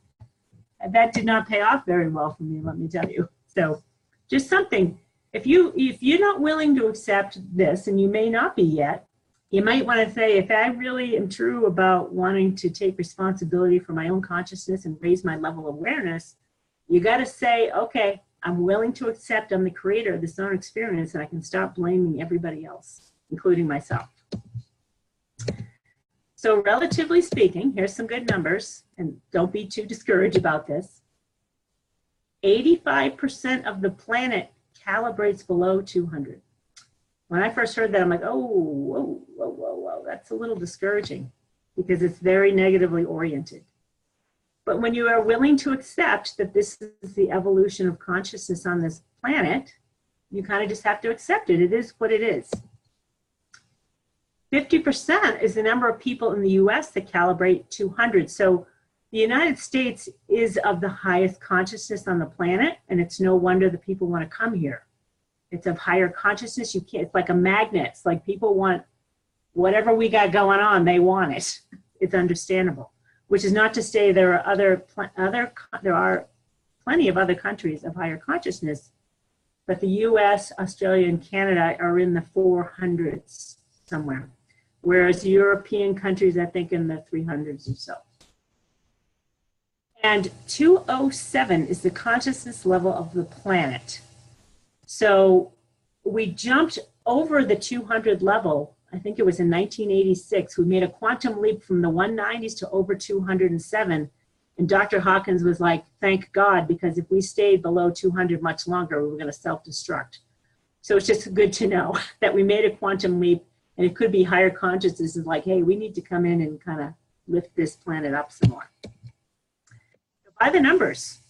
And that did not pay off very well for me, let me tell you. So just something, if you're not willing to accept this, and you may not be yet, you might want to say, if I really am true about wanting to take responsibility for my own consciousness and raise my level of awareness, you got to say, okay, I'm willing to accept I'm the creator of this own experience, and I can stop blaming everybody else, including myself. So relatively speaking, here's some good numbers, and don't be too discouraged about this. 85% of the planet calibrates below 200. When I first heard that, I'm like, oh, whoa, whoa, whoa, whoa, that's a little discouraging because it's very negatively oriented. But when you are willing to accept that this is the evolution of consciousness on this planet, you kind of just have to accept it. It is what it is. 50% is the number of people in the US that calibrate 200. So the United States is of the highest consciousness on the planet, and it's no wonder that people want to come here. It's of higher consciousness. You can't, it's like a magnet. It's like people want whatever we got going on, they want it. It's understandable, which is not to say there are there are plenty of other countries of higher consciousness, but the US, Australia, and Canada are in the 400s somewhere, whereas European countries, I think, in the 300s or so. And 207 is the consciousness level of the planet. So we jumped over the 200 level. I think it was in 1986. We made a quantum leap from the 190s to over 207. And Dr. Hawkins was like, thank God, because if we stayed below 200 much longer, we were going to self-destruct. So it's just good to know that we made a quantum leap, and it could be higher consciousness is like, hey, we need to come in and kind of lift this planet up some more. So by the numbers,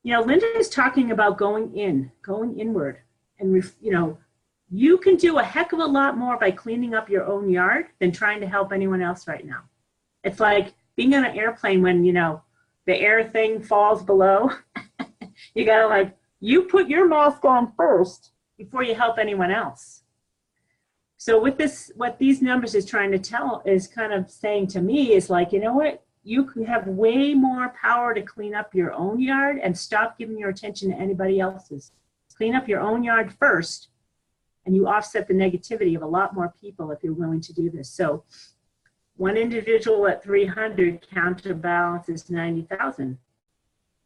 you know, Linda is talking about going inward. And, you know, you can do a heck of a lot more by cleaning up your own yard than trying to help anyone else right now. It's like being on an airplane when, you know, the air thing falls below. You gotta like, you put your mask on first before you help anyone else. So with this, what these numbers is trying to tell is kind of saying to me is like, you know what? You can have way more power to clean up your own yard and stop giving your attention to anybody else's. Clean up your own yard first, and you offset the negativity of a lot more people if you're willing to do this. So one individual at 300 counterbalances 90,000.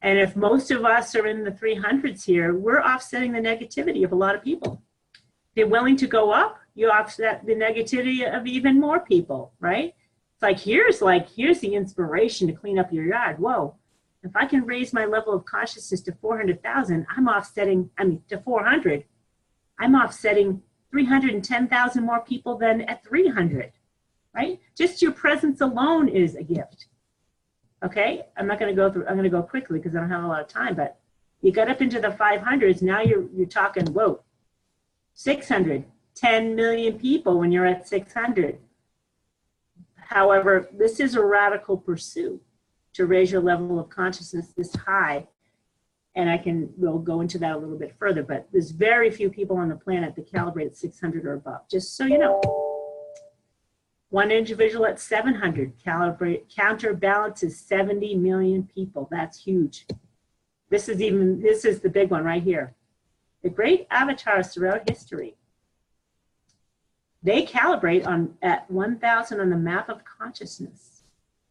And if most of us are in the 300s here, we're offsetting the negativity of a lot of people. If you're willing to go up, you offset the negativity of even more people, right? It's like, here's the inspiration to clean up your yard. Whoa, if I can raise my level of consciousness to 400,000, to 400, I'm offsetting 310,000 more people than at 300, right? Just your presence alone is a gift. Okay, I'm going to go quickly because I don't have a lot of time, but you got up into the 500s, now you're talking, whoa, 600, 10 million people when you're at 600. However, this is a radical pursuit to raise your level of consciousness this high. And we'll go into that a little bit further, but there's very few people on the planet that calibrate at 600 or above, just so you know. One individual at 700 counterbalances 70 million people. That's huge. This is the big one right here. The great avatars throughout history, they calibrate at 1,000 on the map of consciousness.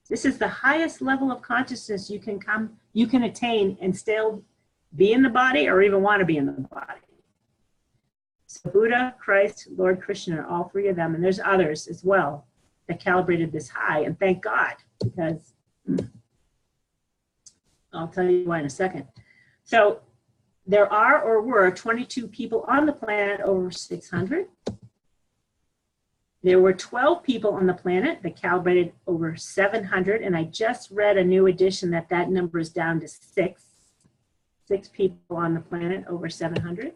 This is the highest level of consciousness you can attain and still be in the body or even want to be in the body. So Buddha, Christ, Lord Krishna, are all three of them, and there's others as well that calibrated this high, and thank God, because I'll tell you why in a second. So there are or were 22 people on the planet over 600. There were 12 people on the planet that calibrated over 700, and I just read a new edition that number is down to 6. 6 people on the planet over 700.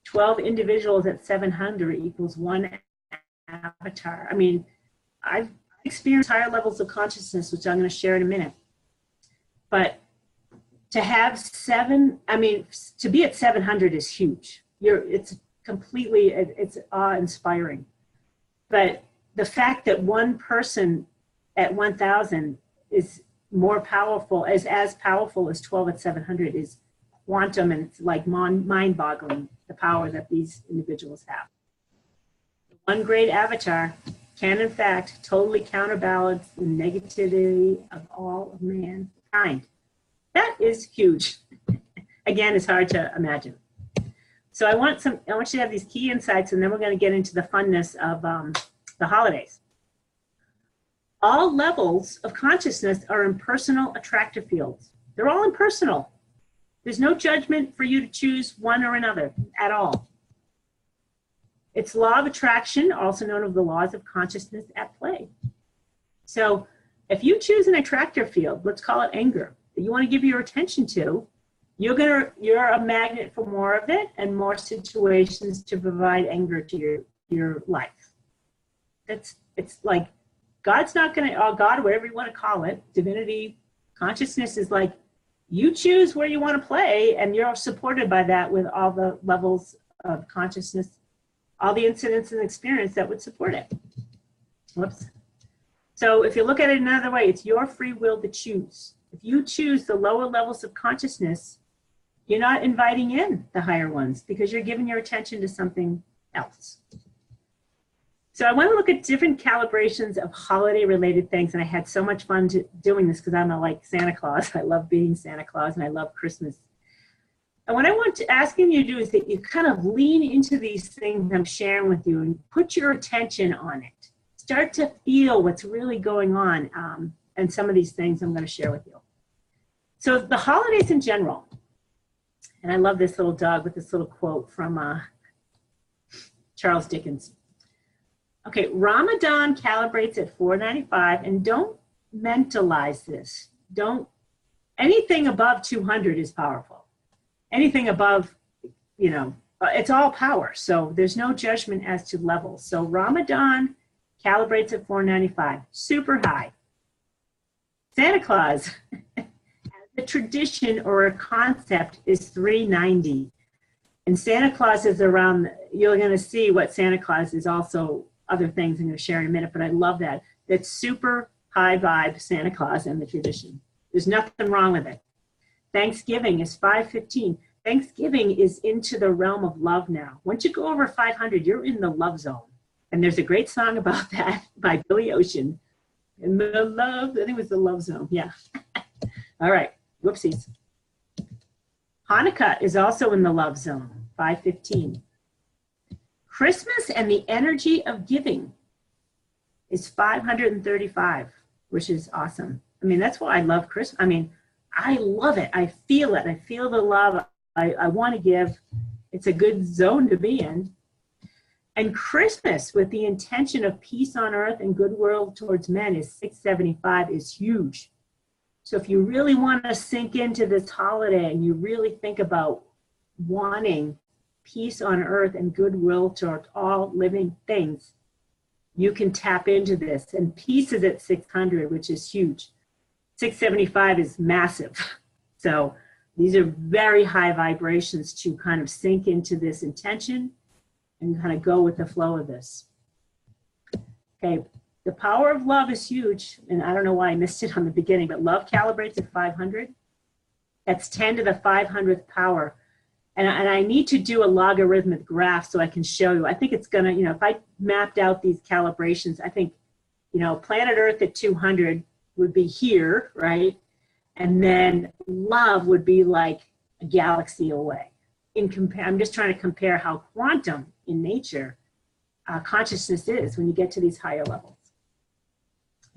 12 individuals at 700 equals 1 avatar. I mean, I've experienced higher levels of consciousness, which I'm going to share in a minute. But to have to be at 700 is huge. It's awe-inspiring. But the fact that one person at 1,000 is more powerful, as powerful as 12 at 700 is quantum, and it's like mind-boggling, the power that these individuals have. One great avatar can, in fact, totally counterbalance the negativity of all of mankind. That is huge. Again, it's hard to imagine. So I want you to have these key insights, and then we're going to get into the funness of the holidays. All levels of consciousness are impersonal attractive fields. They're all impersonal. There's no judgment for you to choose one or another at all. It's law of attraction, also known as the laws of consciousness at play. So if you choose an attractor field, let's call it anger, that you want to give your attention to, you're a magnet for more of it and more situations to provide anger to your life. It's like God's not going to, or God, whatever you want to call it, divinity, consciousness is like, you choose where you want to play, and you're supported by that with all the levels of consciousness, all the incidents and experience that would support it. Whoops. So if you look at it another way, it's your free will to choose. If you choose the lower levels of consciousness, you're not inviting in the higher ones because you're giving your attention to something else. So I want to look at different calibrations of holiday-related things, and I had so much fun doing this because I'm like Santa Claus. I love being Santa Claus, and I love Christmas. And what I want to asking you to do is that you kind of lean into these things I'm sharing with you and put your attention on it. Start to feel what's really going on, and some of these things I'm going to share with you. So the holidays in general, and I love this little dog with this little quote from Charles Dickens. Okay, Ramadan calibrates at 495, and don't mentalize this. Anything above 200 is powerful. Anything above, it's all power. So there's no judgment as to levels. So Ramadan calibrates at 495, super high. Santa Claus, as a tradition or a concept, is 390. And Santa Claus is around, you're going to see what Santa Claus is also other things I'm going to share in a minute, but I love that. That's super high vibe Santa Claus and the tradition. There's nothing wrong with it. Thanksgiving is 515. Thanksgiving is into the realm of love now. Once you go over 500, you're in the love zone. And there's a great song about that by Billy Ocean. In the love, I think it was the love zone. Yeah. All right. Whoopsies. Hanukkah is also in the love zone, 515. Christmas and the energy of giving is 535, which is awesome. I mean, that's why I love Christmas. I mean, I love it. I feel it. I feel the love. I want to give. It's a good zone to be in. And Christmas with the intention of peace on earth and goodwill towards men is 675, is huge. So if you really want to sink into this holiday and you really think about wanting peace on earth and goodwill toward all living things, you can tap into this. And peace is at 600, which is huge. 675 is massive. So these are very high vibrations to kind of sink into this intention and kind of go with the flow of this. Okay, the power of love is huge. And I don't know why I missed it on the beginning, but love calibrates at 500. That's 10 to the 500th power. And I need to do a logarithmic graph so I can show you. I think it's gonna, if I mapped out these calibrations, I think, planet Earth at 200 would be here, right? And then love would be like a galaxy away. I'm just trying to compare how quantum in nature consciousness is when you get to these higher levels.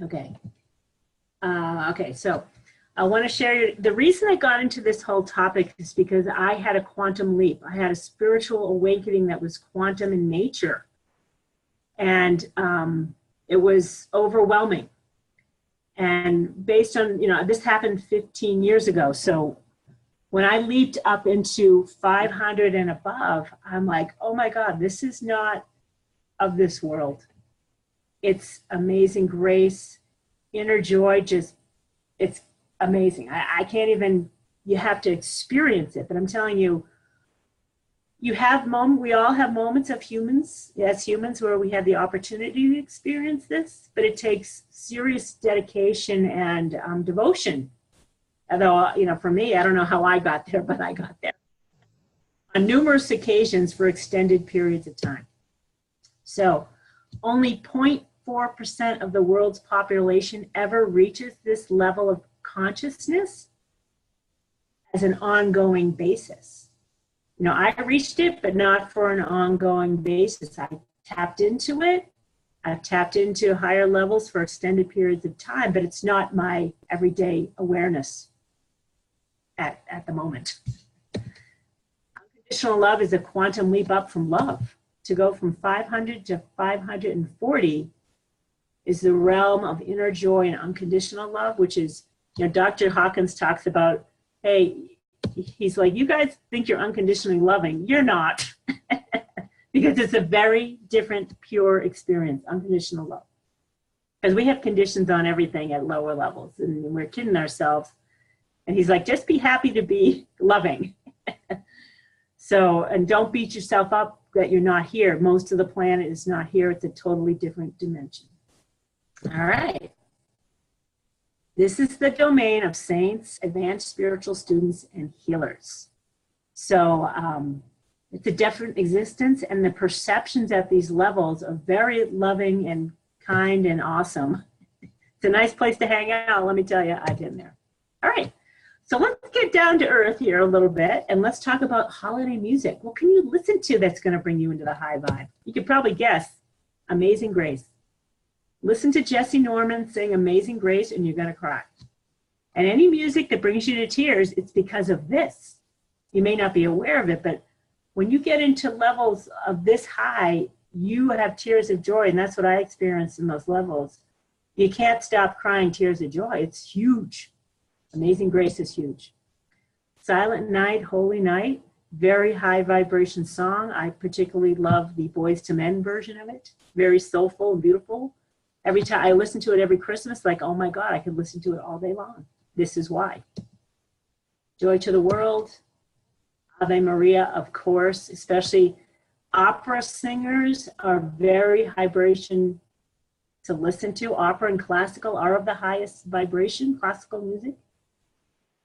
Okay. Okay, so I want to share the reason I got into this whole topic is because I had a quantum leap. I had a spiritual awakening that was quantum in nature. And it was overwhelming. And based on, this happened 15 years ago. So when I leaped up into 500 and above, I'm like, oh my God, this is not of this world. It's amazing grace, inner joy, it's amazing. I can't even, you have to experience it. But I'm telling you, we all have moments of humans, as humans, where we have the opportunity to experience this, but it takes serious dedication and devotion Although, you know, for me, I don't know how I got there, but I got there on numerous occasions for extended periods of time. So only 0.4% of the world's population ever reaches this level of consciousness as an ongoing basis. You know, I reached it, but not for an ongoing basis. I tapped into it. I've tapped into higher levels for extended periods of time, but it's not my everyday awareness at the moment. Unconditional love is a quantum leap up from love. To go from 500 to 540 is the realm of inner joy and unconditional love, which is, you know, Dr. Hawkins talks about, hey, he's like, you guys think you're unconditionally loving. You're not. Because it's a very different, pure experience, unconditional love. Because we have conditions on everything at lower levels, and we're kidding ourselves. And he's like, just be happy to be loving. So, and don't beat yourself up that you're not here. Most of the planet is not here. It's a totally different dimension. All right. This is the domain of saints, advanced spiritual students, and healers. So it's a different existence, and the perceptions at these levels are very loving and kind and awesome. It's a nice place to hang out, let me tell you. I've been there. All right. So let's get down to earth here a little bit, and let's talk about holiday music. What can you listen to that's going to bring you into the high vibe? You could probably guess Amazing Grace. Listen to Jesse Norman sing Amazing Grace, and you're going to cry. And any music that brings you to tears, it's because of this. You may not be aware of it, but when you get into levels of this high, you have tears of joy, and that's what I experienced in those levels. You can't stop crying tears of joy. It's huge. Amazing Grace is huge. Silent Night, Holy Night, very high vibration song. I particularly love the Boys to Men version of it. Very soulful and beautiful. Every time I listen to it every Christmas, like, oh my God, I could listen to it all day long. This is why. Joy to the World, Ave Maria, of course, especially opera singers are very vibration to listen to. Opera and classical are of the highest vibration, classical music.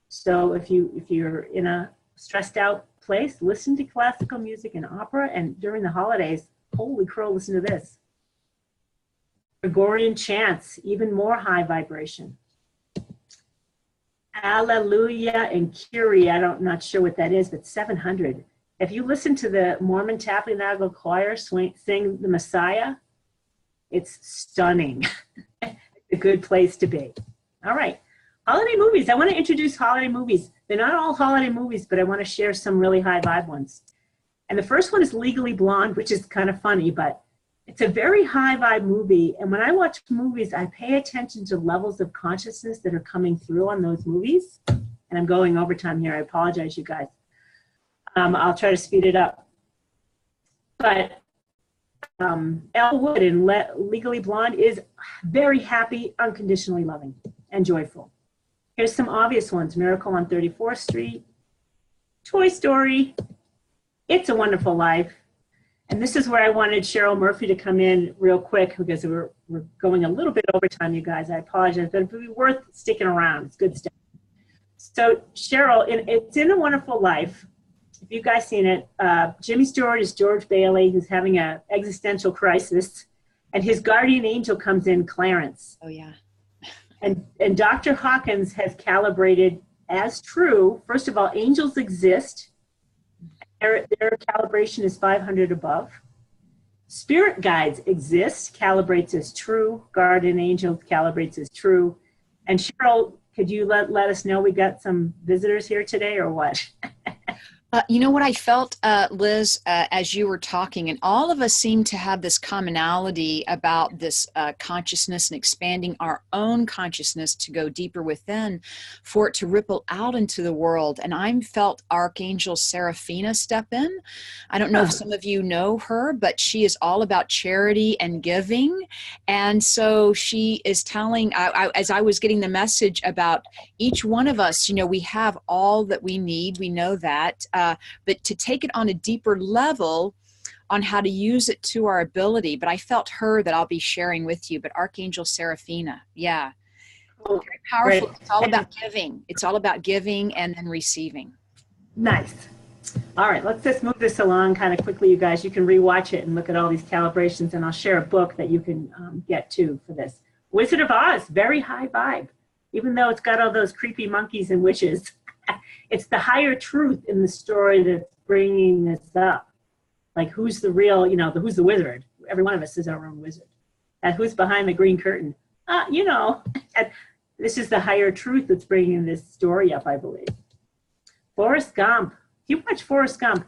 So if you're in a stressed out place, listen to classical music and opera, and during the holidays, holy crow, listen to this. Gregorian chants, even more high vibration. Alleluia and Kyrie, I'm not sure what that is, but 700. If you listen to the Mormon Tabernacle Choir sing the Messiah, it's stunning. It's a good place to be. All right. Holiday movies. I want to introduce holiday movies. They're not all holiday movies, but I want to share some really high vibe ones. And the first one is Legally Blonde, which is kind of funny, but it's a very high vibe movie. And when I watch movies, I pay attention to levels of consciousness that are coming through on those movies. And I'm going overtime here. I apologize, you guys. I'll try to speed it up. But Elle Wood in Legally Blonde is very happy, unconditionally loving, and joyful. Here's some obvious ones. Miracle on 34th Street, Toy Story, It's a Wonderful Life. And this is where I wanted Cheryl Murphy to come in real quick because we're going a little bit over time, you guys. I apologize, but it would be worth sticking around. It's good stuff. So Cheryl, It's in a Wonderful Life. If you guys seen it, Jimmy Stewart is George Bailey, who's having an existential crisis, and his guardian angel comes in, Clarence. Oh, yeah. And Dr. Hawkins has calibrated as true. First of all, angels exist. Their calibration is 500 above. Spirit guides exist, calibrates as true. Guardian angel calibrates as true. And Cheryl, could you let us know we got some visitors here today or what? You know what I felt, Liz, as you were talking, and all of us seem to have this commonality about this consciousness and expanding our own consciousness to go deeper within for it to ripple out into the world. And I felt Archangel Seraphina step in. I don't know if some of you know her, but she is all about charity and giving. And so she is telling, as I was getting the message about each one of us, you know, we have all that we need. We know that. But to take it on a deeper level on how to use it to our ability. But I felt her that I'll be sharing with you, but Archangel Seraphina. Yeah. Oh, Very powerful. great. It's all about giving. It's all about giving and then receiving. Nice. All right, let's just move this along kind of quickly, you guys. You can rewatch it and look at all these calibrations, and I'll share a book that you can get to for this. Wizard of Oz, very high vibe. Even though it's got all those creepy monkeys and witches, it's the higher truth in the story that's bringing this up. Like, who's the real, who's the wizard? Every one of us is our own wizard. And who's behind the green curtain? And this is the higher truth that's bringing this story up, I believe. Forrest Gump. If you watch Forrest Gump,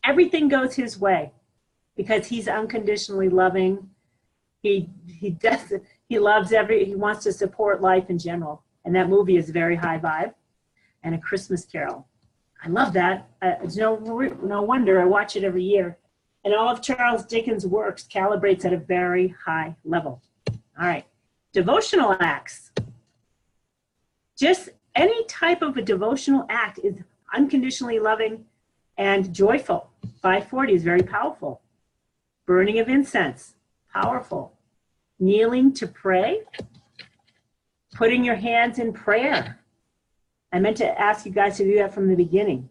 everything goes his way because he's unconditionally loving. He loves he wants to support life in general. And that movie is very high vibe. And A Christmas Carol. I love that. It's no wonder I watch it every year. And all of Charles Dickens' works calibrates at a very high level. All right. Devotional acts. Just any type of a devotional act is unconditionally loving and joyful. 540 is very powerful. Burning of incense, powerful. Kneeling to pray. Putting your hands in prayer. I meant to ask you guys to do that from the beginning.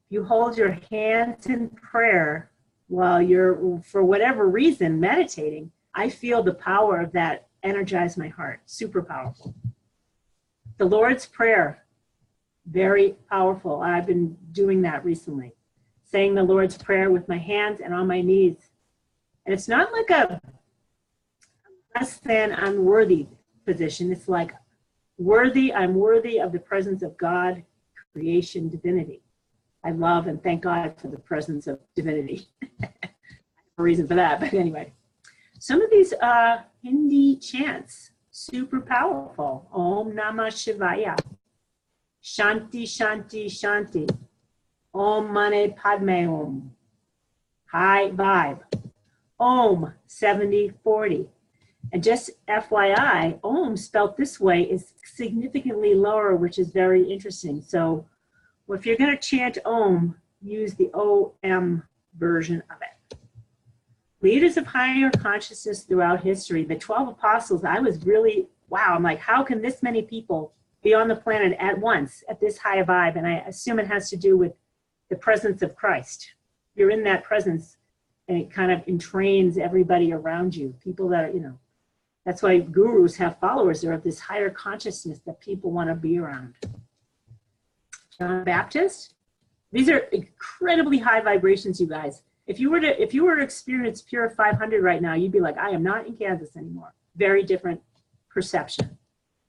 You hold your hands in prayer while you're, for whatever reason, meditating. I feel the power of that energize my heart. Super powerful. The Lord's Prayer, very powerful. I've been doing that recently. Saying the Lord's Prayer with my hands and on my knees. And it's not like a less than unworthy position. It's like I'm worthy of the presence of God, creation, divinity. I love and thank God for the presence of divinity. I have a reason for that, but anyway. Some of these Hindi chants, super powerful. Om Namah Shivaya. Shanti, Shanti, Shanti. Om Mane Padme Om. High vibe. Om 7040. And just FYI, Om spelt this way is significantly lower, which is very interesting. So if you're going to chant Om, use the OM version of it. Leaders of higher consciousness throughout history, the 12 apostles, I was really, wow, I'm like, how can this many people be on the planet at once at this high vibe? And I assume it has to do with the presence of Christ. You're in that presence and it kind of entrains everybody around you. People that are, that's why gurus have followers. They're of this higher consciousness that people want to be around. John Baptist. These are incredibly high vibrations, you guys. If you were to experience pure 500 right now, you'd be like, I am not in Kansas anymore. Very different perception.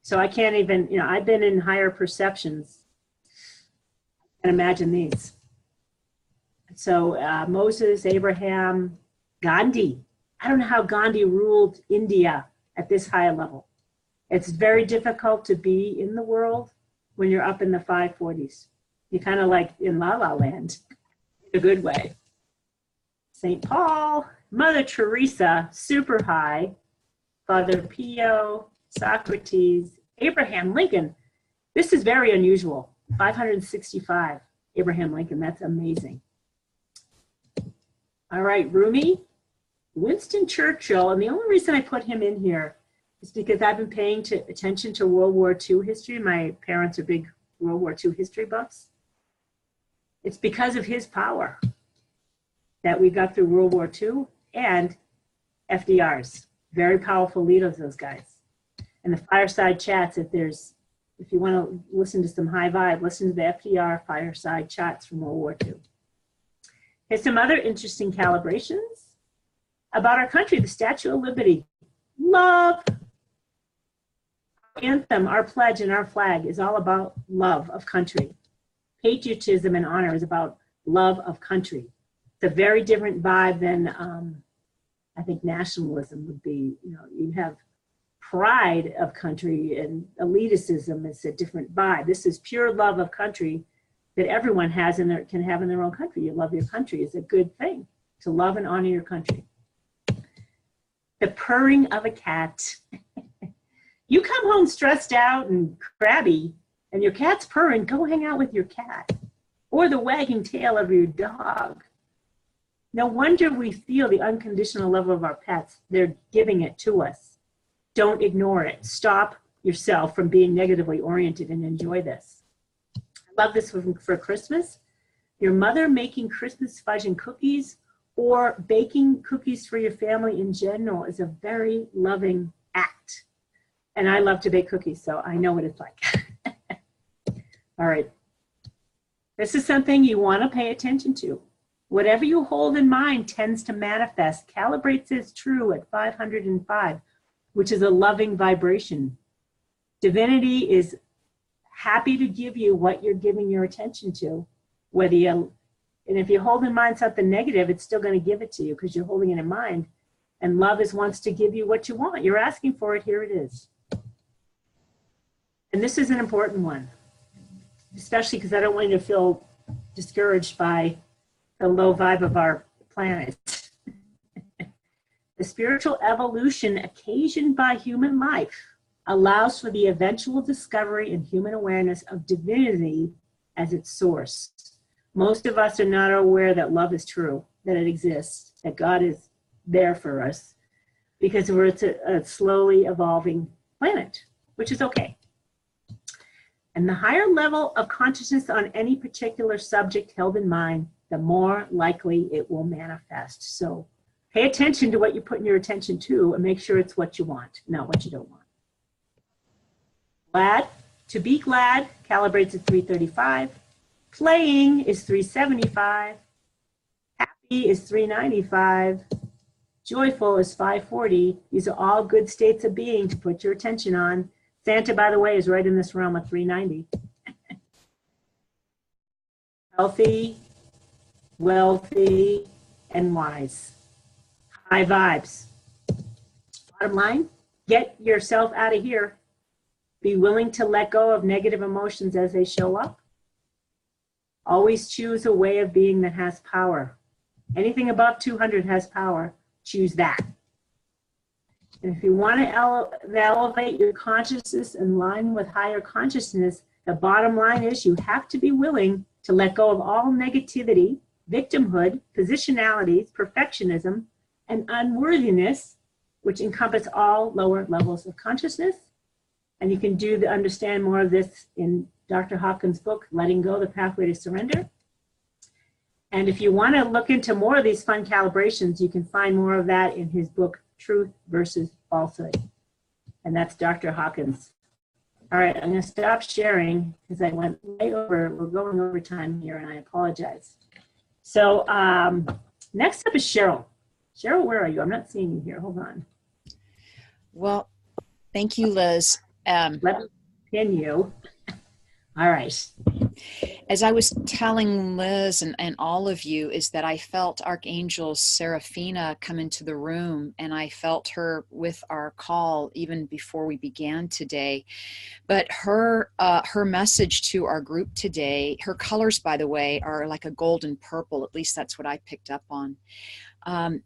So I can't even, I've been in higher perceptions. I can imagine these. So Moses, Abraham, Gandhi. I don't know how Gandhi ruled India at this high level. It's very difficult to be in the world when you're up in the 540s. You're kind of like in La La Land, in a good way. St. Paul, Mother Teresa, super high. Father Pio, Socrates, Abraham Lincoln. This is very unusual. 565, Abraham Lincoln. That's amazing. All right, Rumi, Winston Churchill. And the only reason I put him in here is because I've been paying attention to World War II history. My parents are big World War II history buffs. It's because of his power that we got through World War II and FDR's. Very powerful leaders, those guys. And the fireside chats, if you want to listen to some high vibe, listen to the FDR fireside chats from World War II. Here's some other interesting calibrations about our country. The Statue of Liberty. Love. Our anthem, our pledge, and our flag is all about love of country. Patriotism and honor is about love of country. It's a very different vibe than I think nationalism would be. You have pride of country, and elitism is a different vibe. This is pure love of country that everyone has and can have in their own country. You love your country is a good thing, to love and honor your country. The purring of a cat. You come home stressed out and crabby, and your cat's purring, go hang out with your cat. Or the wagging tail of your dog. No wonder we feel the unconditional love of our pets. They're giving it to us. Don't ignore it. Stop yourself from being negatively oriented and enjoy this. I love this for Christmas. Your mother making Christmas fudge and cookies or baking cookies for your family in general is a very loving act. And I love to bake cookies, so I know what it's like. All right. This is something you want to pay attention to. Whatever you hold in mind tends to manifest. Calibrates as true at 505, which is a loving vibration. Divinity is happy to give you what you're giving your attention to. And if you hold in mind something negative, it's still going to give it to you because you're holding it in mind. And love wants to give you what you want. You're asking for it. Here it is. And this is an important one, especially because I don't want you to feel discouraged by the low vibe of our planet. The spiritual evolution occasioned by human life allows for the eventual discovery in human awareness of divinity as its source. Most of us are not aware that love is true, that it exists, that God is there for us, because we're a slowly evolving planet, which is okay. And the higher level of consciousness on any particular subject held in mind, the more likely it will manifest. So pay attention to what you're putting your attention to and make sure it's what you want, not what you don't want. Glad, to be glad, calibrates at 335. Playing is 375. Happy is 395. Joyful is 540. These are all good states of being to put your attention on. Santa, by the way, is right in this realm of 390. Healthy, wealthy, and wise. High vibes. Bottom line, get yourself out of here. Be willing to let go of negative emotions as they show up. Always choose a way of being that has power. Anything above 200 has power. Choose that. And if you want to elevate your consciousness in line with higher consciousness, the bottom line is you have to be willing to let go of all negativity, victimhood, positionalities, perfectionism, and unworthiness, which encompass all lower levels of consciousness. And you can understand more of this in Dr. Hawkins' book, Letting Go, The Pathway to Surrender. And if you want to look into more of these fun calibrations, you can find more of that in his book, Truth versus Falsehood. And that's Dr. Hawkins. All right, I'm going to stop sharing because I went way over. We're going over time here, and I apologize. So next up is Cheryl. Cheryl, where are you? I'm not seeing you here. Hold on. Well, thank you, Liz. Let me pin you. All right. As I was telling Liz and all of you, is that I felt Archangel Seraphina come into the room, and I felt her with our call even before we began today. But her message to our group today, her colors, by the way, are like a golden purple. At least that's what I picked up on.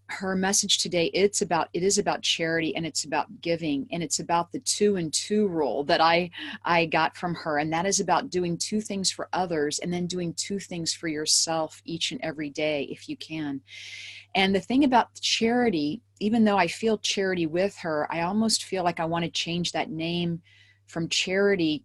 Her message today, it is about charity, and it's about giving, and it's about the 2 and 2 rule that I got from her. And that is about doing 2 things for others and then doing 2 things for yourself each and every day, if you can. And the thing about charity, even though I feel charity with her, I almost feel like I want to change that name from charity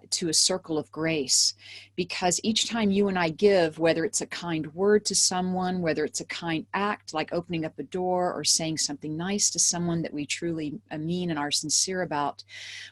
to a circle of grace, because each time you and I give, whether it's a kind word to someone, whether it's a kind act like opening up a door or saying something nice to someone that we truly mean and are sincere about,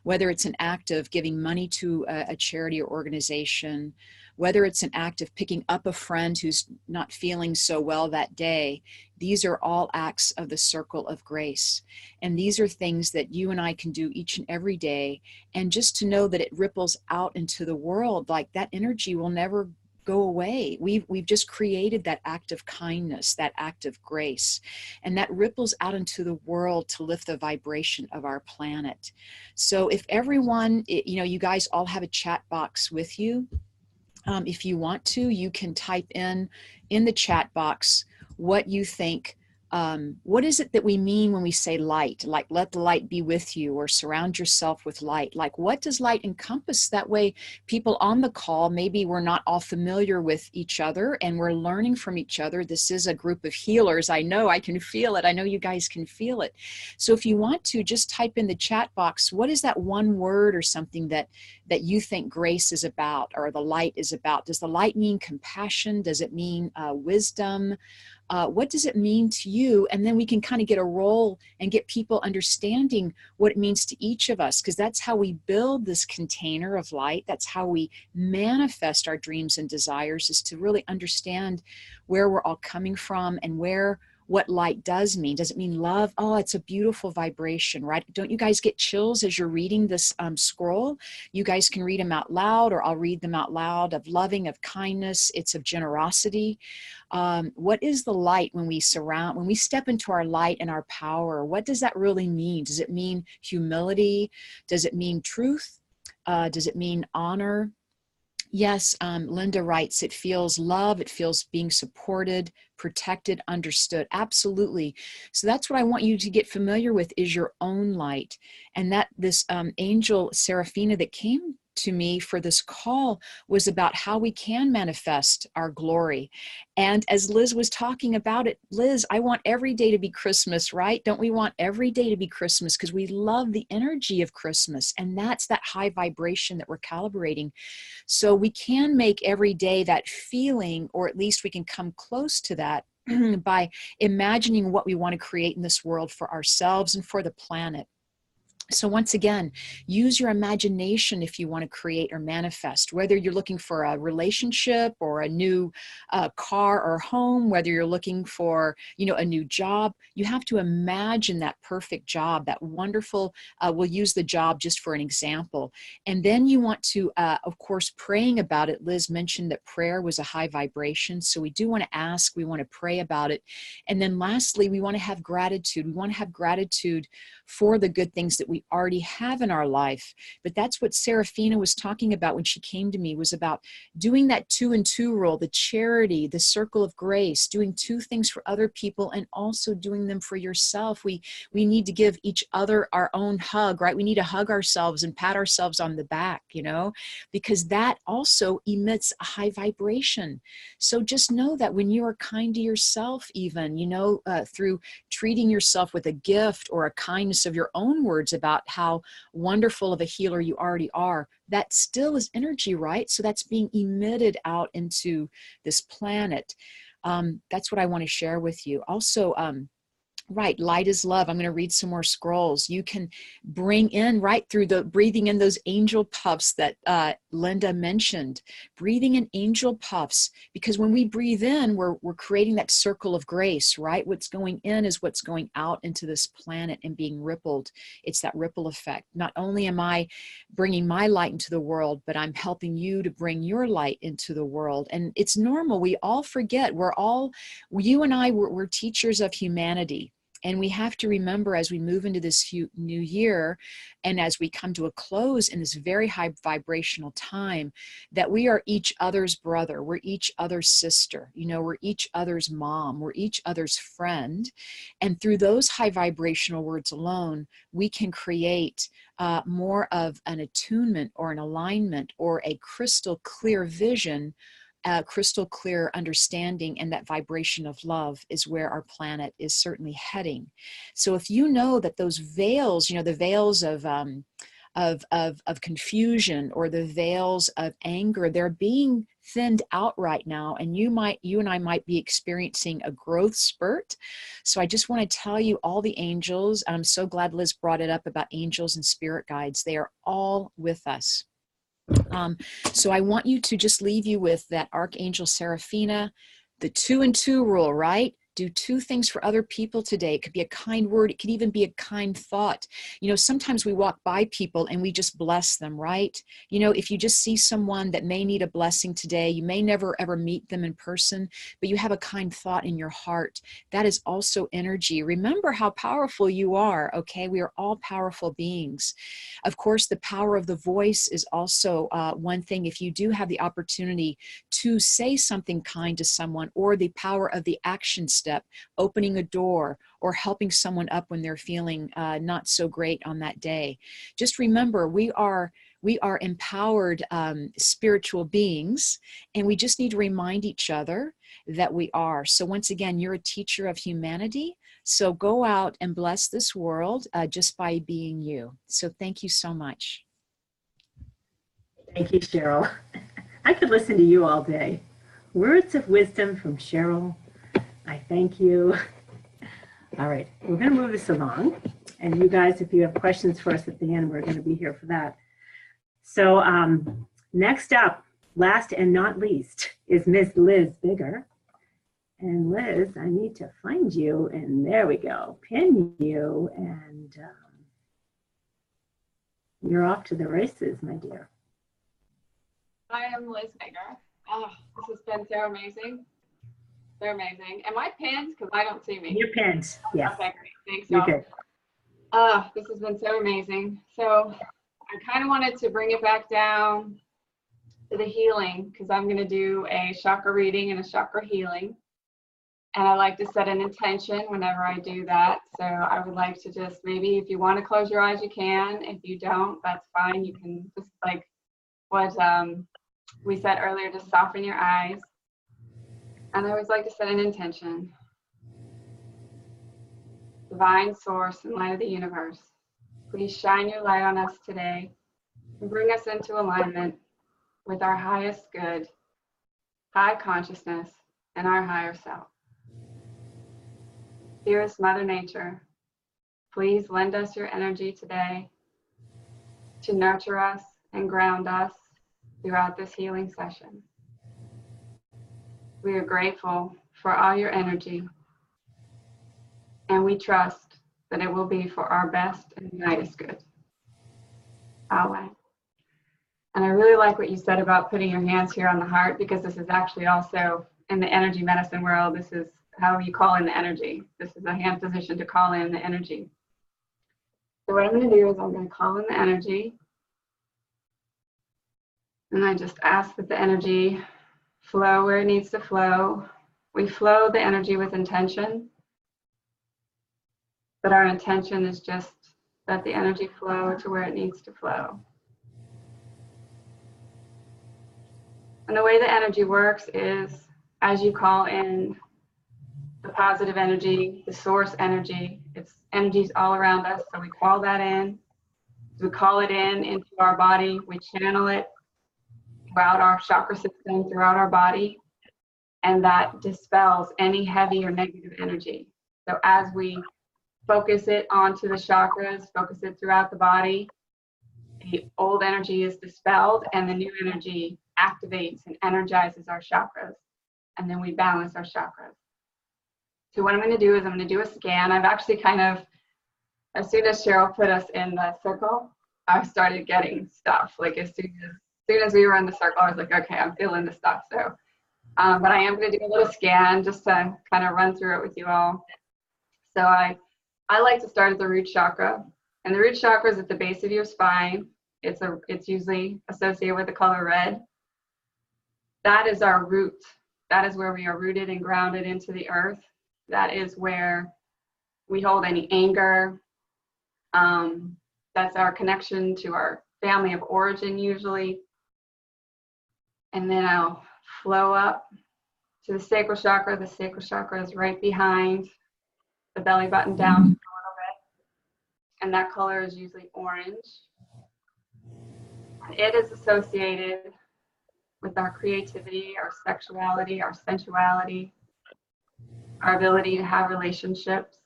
whether it's an act of giving money to a charity or organization, whether it's an act of picking up a friend who's not feeling so well that day, these are all acts of the circle of grace. And these are things that you and I can do each and every day. And just to know that it ripples out into the world, like that energy will never go away. We've just created that act of kindness, that act of grace, and that ripples out into the world to lift the vibration of our planet. So if everyone, you guys all have a chat box with you. If you want to, you can type in the chat box what you think What is it that we mean when we say light? Like, let the light be with you, or surround yourself with light. Like, what does light encompass? That way people on the call, maybe we're not all familiar with each other and we're learning from each other. This is a group of healers. I know, I can feel it. I know you guys can feel it. So if you want to, just type in the chat box, what is that one word or something that you think grace is about, or the light is about? Does the light mean compassion? Does it mean wisdom? What does it mean to you? And then we can kind of get a roll and get people understanding what it means to each of us, because that's how we build this container of light. That's how we manifest our dreams and desires, is to really understand where we're all coming from and what light does mean. Does it mean love? Oh, it's a beautiful vibration, right? Don't you guys get chills as you're reading this scroll? You guys can read them out loud, or I'll read them out loud. Of loving, of kindness, it's of generosity. What is the light when we step into our light and our power? What does that really mean? Does it mean humility? Does it mean truth? Does it mean honor? Yes, Linda writes, it feels love, it feels being supported, protected, understood. Absolutely. So that's what I want you to get familiar with, is your own light. And that this angel Seraphina that came to me for this call was about how we can manifest our glory. And as Liz was talking about it, Liz, I want every day to be Christmas, right? Don't we want every day to be Christmas? Because we love the energy of Christmas. And that's that high vibration that we're calibrating. So we can make every day that feeling, or at least we can come close to that by imagining what we want to create in this world for ourselves and for the planet. So once again, use your imagination if you want to create or manifest, whether you're looking for a relationship or a new car or home, whether you're looking for, a new job. You have to imagine that perfect job, that wonderful, we'll use the job just for an example. And then you want to, of course, praying about it. Liz mentioned that prayer was a high vibration. So we do want to ask, we want to pray about it. And then lastly, we want to have gratitude. We want to have gratitude for the good things that we already have in our life. But that's what Seraphina was talking about when she came to me, was about doing that 2 and 2 rule, the charity, the circle of grace, doing 2 things for other people and also doing them for yourself. We need to give each other our own hug, right? We need to hug ourselves and pat ourselves on the back, because that also emits a high vibration. So just know that when you are kind to yourself, even, through treating yourself with a gift or a kindness of your own words about how wonderful of a healer you already are, that still is energy, right? So that's being emitted out into this planet. That's what I want to share with you. Also, right, light is love. I'm going to read some more scrolls. You can bring in, right through the breathing in those angel puffs that Linda mentioned, breathing in angel puffs, because when we breathe in, we're creating that circle of grace, right? What's going in is what's going out into this planet and being rippled. It's that ripple effect. Not only am I bringing my light into the world, but I'm helping you to bring your light into the world. And it's normal. We all forget. You and I, we're teachers of humanity. And we have to remember, as we move into this new year and as we come to a close in this very high vibrational time, that we are each other's brother, we're each other's sister, we're each other's mom, we're each other's friend. And through those high vibrational words alone, we can create more of an attunement or an alignment or a crystal clear vision, crystal clear understanding, and that vibration of love is where our planet is certainly heading. So if you know that those veils, the veils of confusion or the veils of anger, they're being thinned out right now, and you and I might be experiencing a growth spurt. So I just want to tell you, all the angels, I'm so glad Liz brought it up about angels and spirit guides. They are all with us. So I want you to just leave you with that Archangel Seraphina, the 2 and 2 rule, right? Do 2 things for other people today. It could be a kind word. It could even be a kind thought. Sometimes we walk by people and we just bless them, right? If you just see someone that may need a blessing today, you may never ever meet them in person, but you have a kind thought in your heart. That is also energy. Remember how powerful you are, okay? We are all powerful beings. Of course, the power of the voice is also one thing. If you do have the opportunity to say something kind to someone, or the power of the action step, opening a door, or helping someone up when they're feeling not so great on that day. Just remember, we are empowered spiritual beings, and we just need to remind each other that we are. So once again, you're a teacher of humanity. So go out and bless this world just by being you. So thank you so much. Thank you, Cheryl. I could listen to you all day. Words of wisdom from Cheryl. I thank you. All right, we're going to move this along. And you guys, if you have questions for us at the end, we're going to be here for that. So next up, last and not least, is Miss Liz Bigger. And Liz, I need to find you, and there we go, pin you, and you're off to the races, my dear. I am Liz Bigger. Oh, this has been so amazing. So amazing. Am I pinned? Because I don't see me. You're pinned, yes. Okay, great. Thanks, You're y'all. good. This has been so amazing. So I kind of wanted to bring it back down to the healing, because I'm going to do a chakra reading and a chakra healing. And I like to set an intention whenever I do that. So I would like to just, maybe if you want to close your eyes, you can. If you don't, that's fine. You can just, like what we said earlier, just soften your eyes. And I always like to set an intention. Divine source and light of the universe, please shine your light on us today and bring us into alignment with our highest good, high consciousness, and our higher self. Dearest Mother Nature, please lend us your energy today to nurture us and ground us throughout this healing session. We are grateful for all your energy, and we trust that it will be for our best and highest good. Always. And I really like what you said about putting your hands here on the heart, because this is actually also in the energy medicine world. This is how you call in the energy. This is a hand position to call in the energy. So what I'm going to do is I'm going to call in the energy. And I just ask that the energy flow where it needs to flow. We flow the energy with intention, but our intention is just that the energy flow to where it needs to flow. And the way the energy works is, as you call in the positive energy, the source energy, it's energies all around us. So we call that in. We call it in into our body. We channel it throughout our chakra system, throughout our body, and that dispels any heavy or negative energy. So as we focus it onto the chakras, focus it throughout the body, the old energy is dispelled and the new energy activates and energizes our chakras, and then we balance our chakras. So what I'm going to do is I'm going to do a scan. I've actually kind of, as soon as Cheryl put us in the circle, I started getting stuff. Like as soon as we were in the circle, I was like, okay, I'm feeling the stuff. So, but I am going to do a little scan just to kind of run through it with you all. So I like to start at the root chakra, and the root chakra is at the base of your spine. It's usually associated with the color red. That is our root. That is where we are rooted and grounded into the earth. That is where we hold any anger. That's our connection to our family of origin usually. And then I'll flow up to the sacral chakra. The sacral chakra is right behind the belly button down a little bit. And that color is usually orange. And it is associated with our creativity, our sexuality, our sensuality, our ability to have relationships.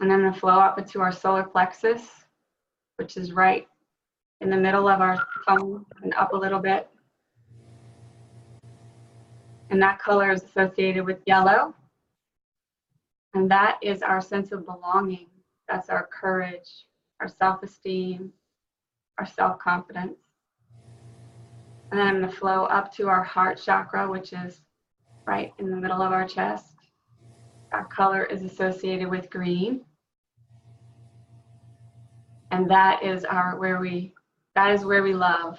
And then the flow up into our solar plexus, which is right in the middle of our thumb and up a little bit. And that color is associated with yellow. And that is our sense of belonging. That's our courage, our self-esteem, our self-confidence. And then I'm going to flow up to our heart chakra, which is right in the middle of our chest. That color is associated with green. And that is where we love.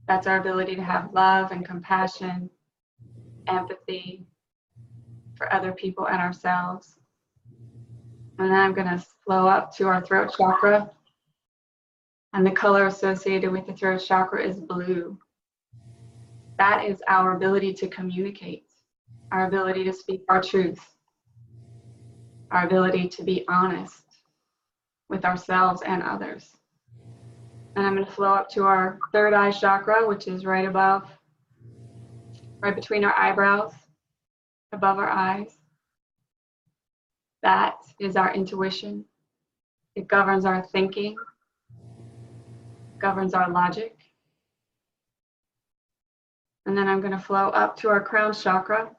That's our ability to have love and compassion, empathy, for other people and ourselves. And then I'm going to flow up to our throat chakra. And the color associated with the throat chakra is blue. That is our ability to communicate, our ability to speak our truth, our ability to be honest with ourselves and others. And I'm going to flow up to our third eye chakra, which is right above, right between our eyebrows, above our eyes. That is our intuition. It governs our thinking, governs our logic. And then I'm going to flow up to our crown chakra,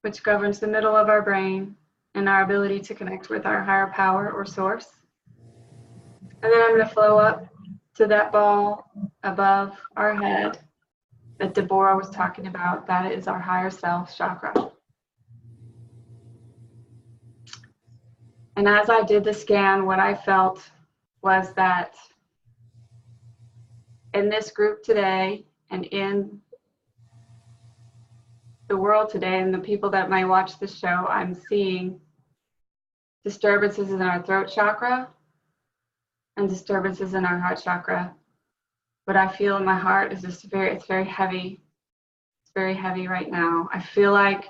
which governs the middle of our brain and our ability to connect with our higher power or source. And then I'm going to flow up to that ball above our head that Deborah was talking about. That is our higher self chakra. And as I did the scan, what I felt was that in this group today and in the world today and the people that might watch the show, I'm seeing disturbances in our throat chakra and disturbances in our heart chakra. What I feel in my heart is just it's very heavy. It's very heavy right now. I feel like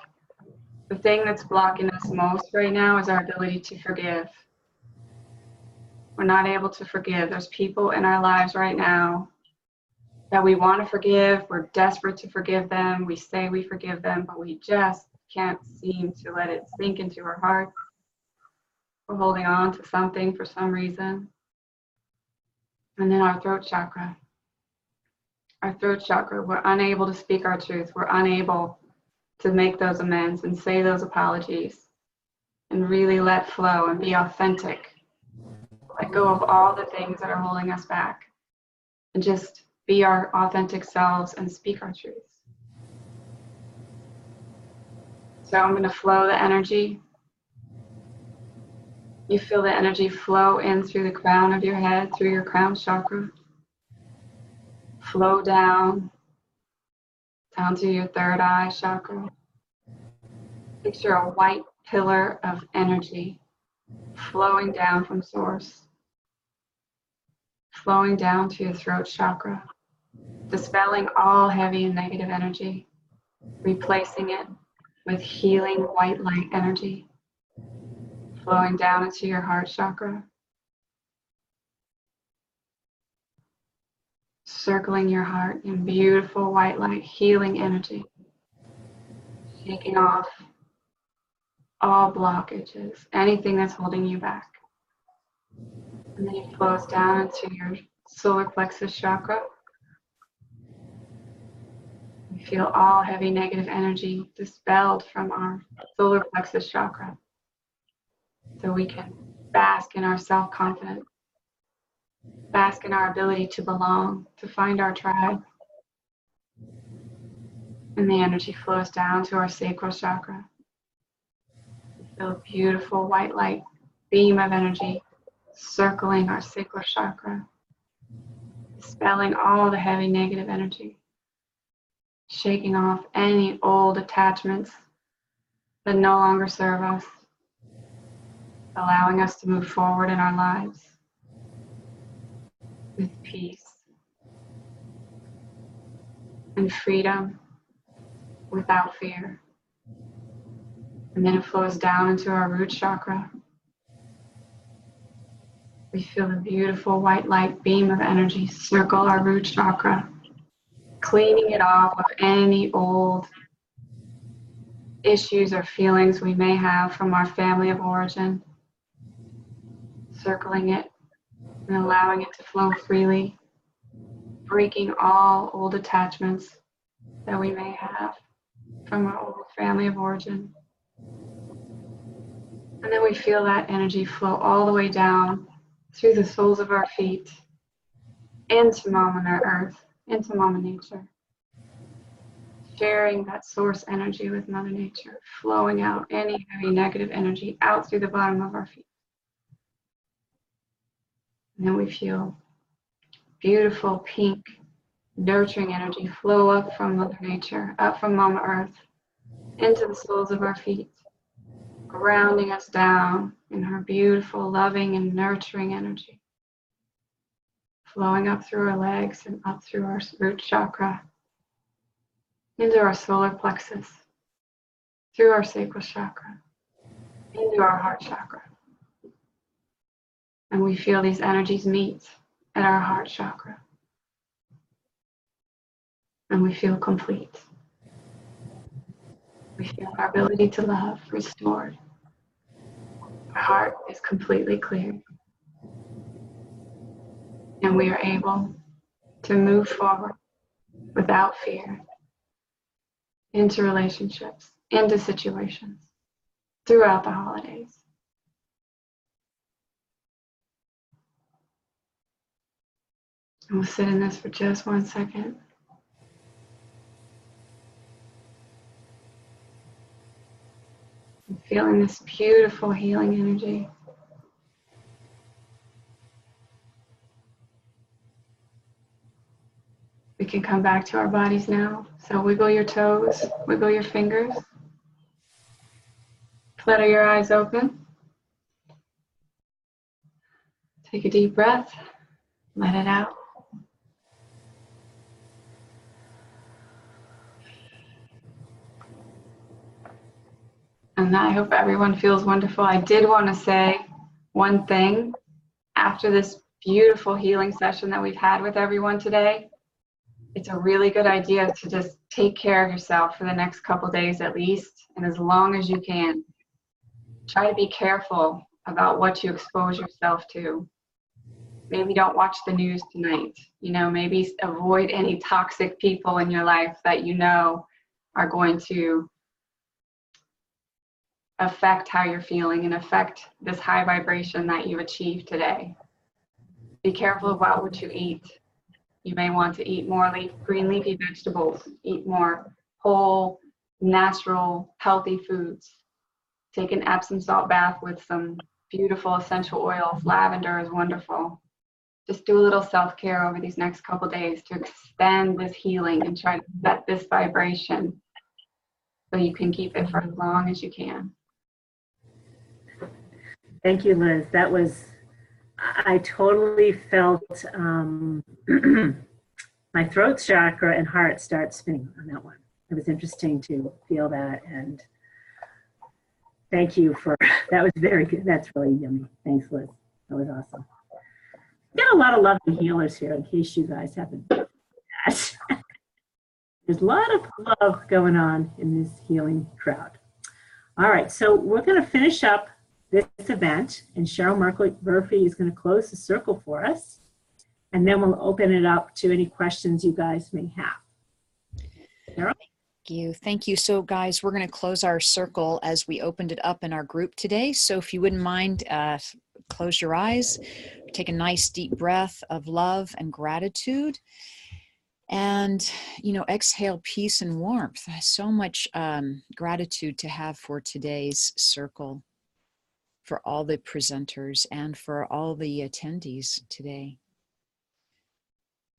the thing that's blocking us most right now is our ability to forgive. We're not able to forgive. There's people in our lives right now that we want to forgive. We're desperate to forgive them. We say we forgive them, but we just can't seem to let it sink into our heart. We're holding on to something for some reason. And then our throat chakra. Our throat chakra, we're unable to speak our truth. We're unable to make those amends and say those apologies and really let flow and be authentic. Let go of all the things that are holding us back and just be our authentic selves and speak our truth. So I'm going to flow the energy. You feel the energy flow in through the crown of your head, through your crown chakra. Flow down to your third eye chakra. Picture a white pillar of energy flowing down from source. Flowing down to your throat chakra. Dispelling all heavy and negative energy. Replacing it with healing white light energy. Flowing down into your heart chakra. Circling your heart in beautiful white light, healing energy. Shaking off all blockages, anything that's holding you back. And then it flows down into your solar plexus chakra. You feel all heavy negative energy dispelled from our solar plexus chakra. So we can bask in our self-confidence, bask in our ability to belong, to find our tribe. And the energy flows down to our sacral chakra. We feel a beautiful white light beam of energy circling our sacral chakra, dispelling all the heavy negative energy, shaking off any old attachments that no longer serve us, allowing us to move forward in our lives with peace and freedom without fear. And then it flows down into our root chakra. We feel the beautiful white light beam of energy circle our root chakra, cleaning it off of any old issues or feelings we may have from our family of origin. Circling it and allowing it to flow freely, breaking all old attachments that we may have from our old family of origin. And then we feel that energy flow all the way down through the soles of our feet into Mama Earth, into Mama Nature. Sharing that source energy with Mother Nature, flowing out any heavy negative energy out through the bottom of our feet. And then we feel beautiful pink nurturing energy flow up from Mother Nature, up from Mama Earth, into the soles of our feet, grounding us down in her beautiful, loving, and nurturing energy, flowing up through our legs and up through our root chakra, into our solar plexus, through our sacral chakra, into our heart chakra. And we feel these energies meet at our heart chakra. And we feel complete. We feel our ability to love restored. Our heart is completely cleared. And we are able to move forward without fear into relationships, into situations throughout the holidays. And we'll sit in this for just 1 second. And feeling this beautiful healing energy. We can come back to our bodies now. So wiggle your toes, wiggle your fingers. Flutter your eyes open. Take a deep breath. Let it out. And I hope everyone feels wonderful. I did want to say one thing after this beautiful healing session that we've had with everyone today. It's a really good idea to just take care of yourself for the next couple days at least, and as long as you can. Try to be careful about what you expose yourself to. Maybe don't watch the news tonight. Maybe avoid any toxic people in your life that you know are going to affect how you're feeling and affect this high vibration that you've achieved today. Be careful about what you eat. You may want to eat more green leafy vegetables, eat more whole, natural, healthy foods. Take an Epsom salt bath with some beautiful essential oils. Lavender is wonderful. Just do a little self-care over these next couple days to extend this healing and try to set this vibration so you can keep it for as long as you can. Thank you, Liz. I totally felt my throat chakra and heart start spinning on that one. It was interesting to feel that, and thank you that was very good. That's really yummy. Thanks, Liz. That was awesome. Got a lot of loving healers here in case you guys haven't that. There's a lot of love going on in this healing crowd. All right, so we're going to finish up this event, and Cheryl Murphy is going to close the circle for us, and then we'll open it up to any questions you guys may have. Cheryl? Thank you. So guys, we're going to close our circle as we opened it up in our group today. So if you wouldn't mind, close your eyes, take a nice deep breath of love and gratitude, and exhale peace and warmth. So much gratitude to have for today's circle, for all the presenters and for all the attendees today.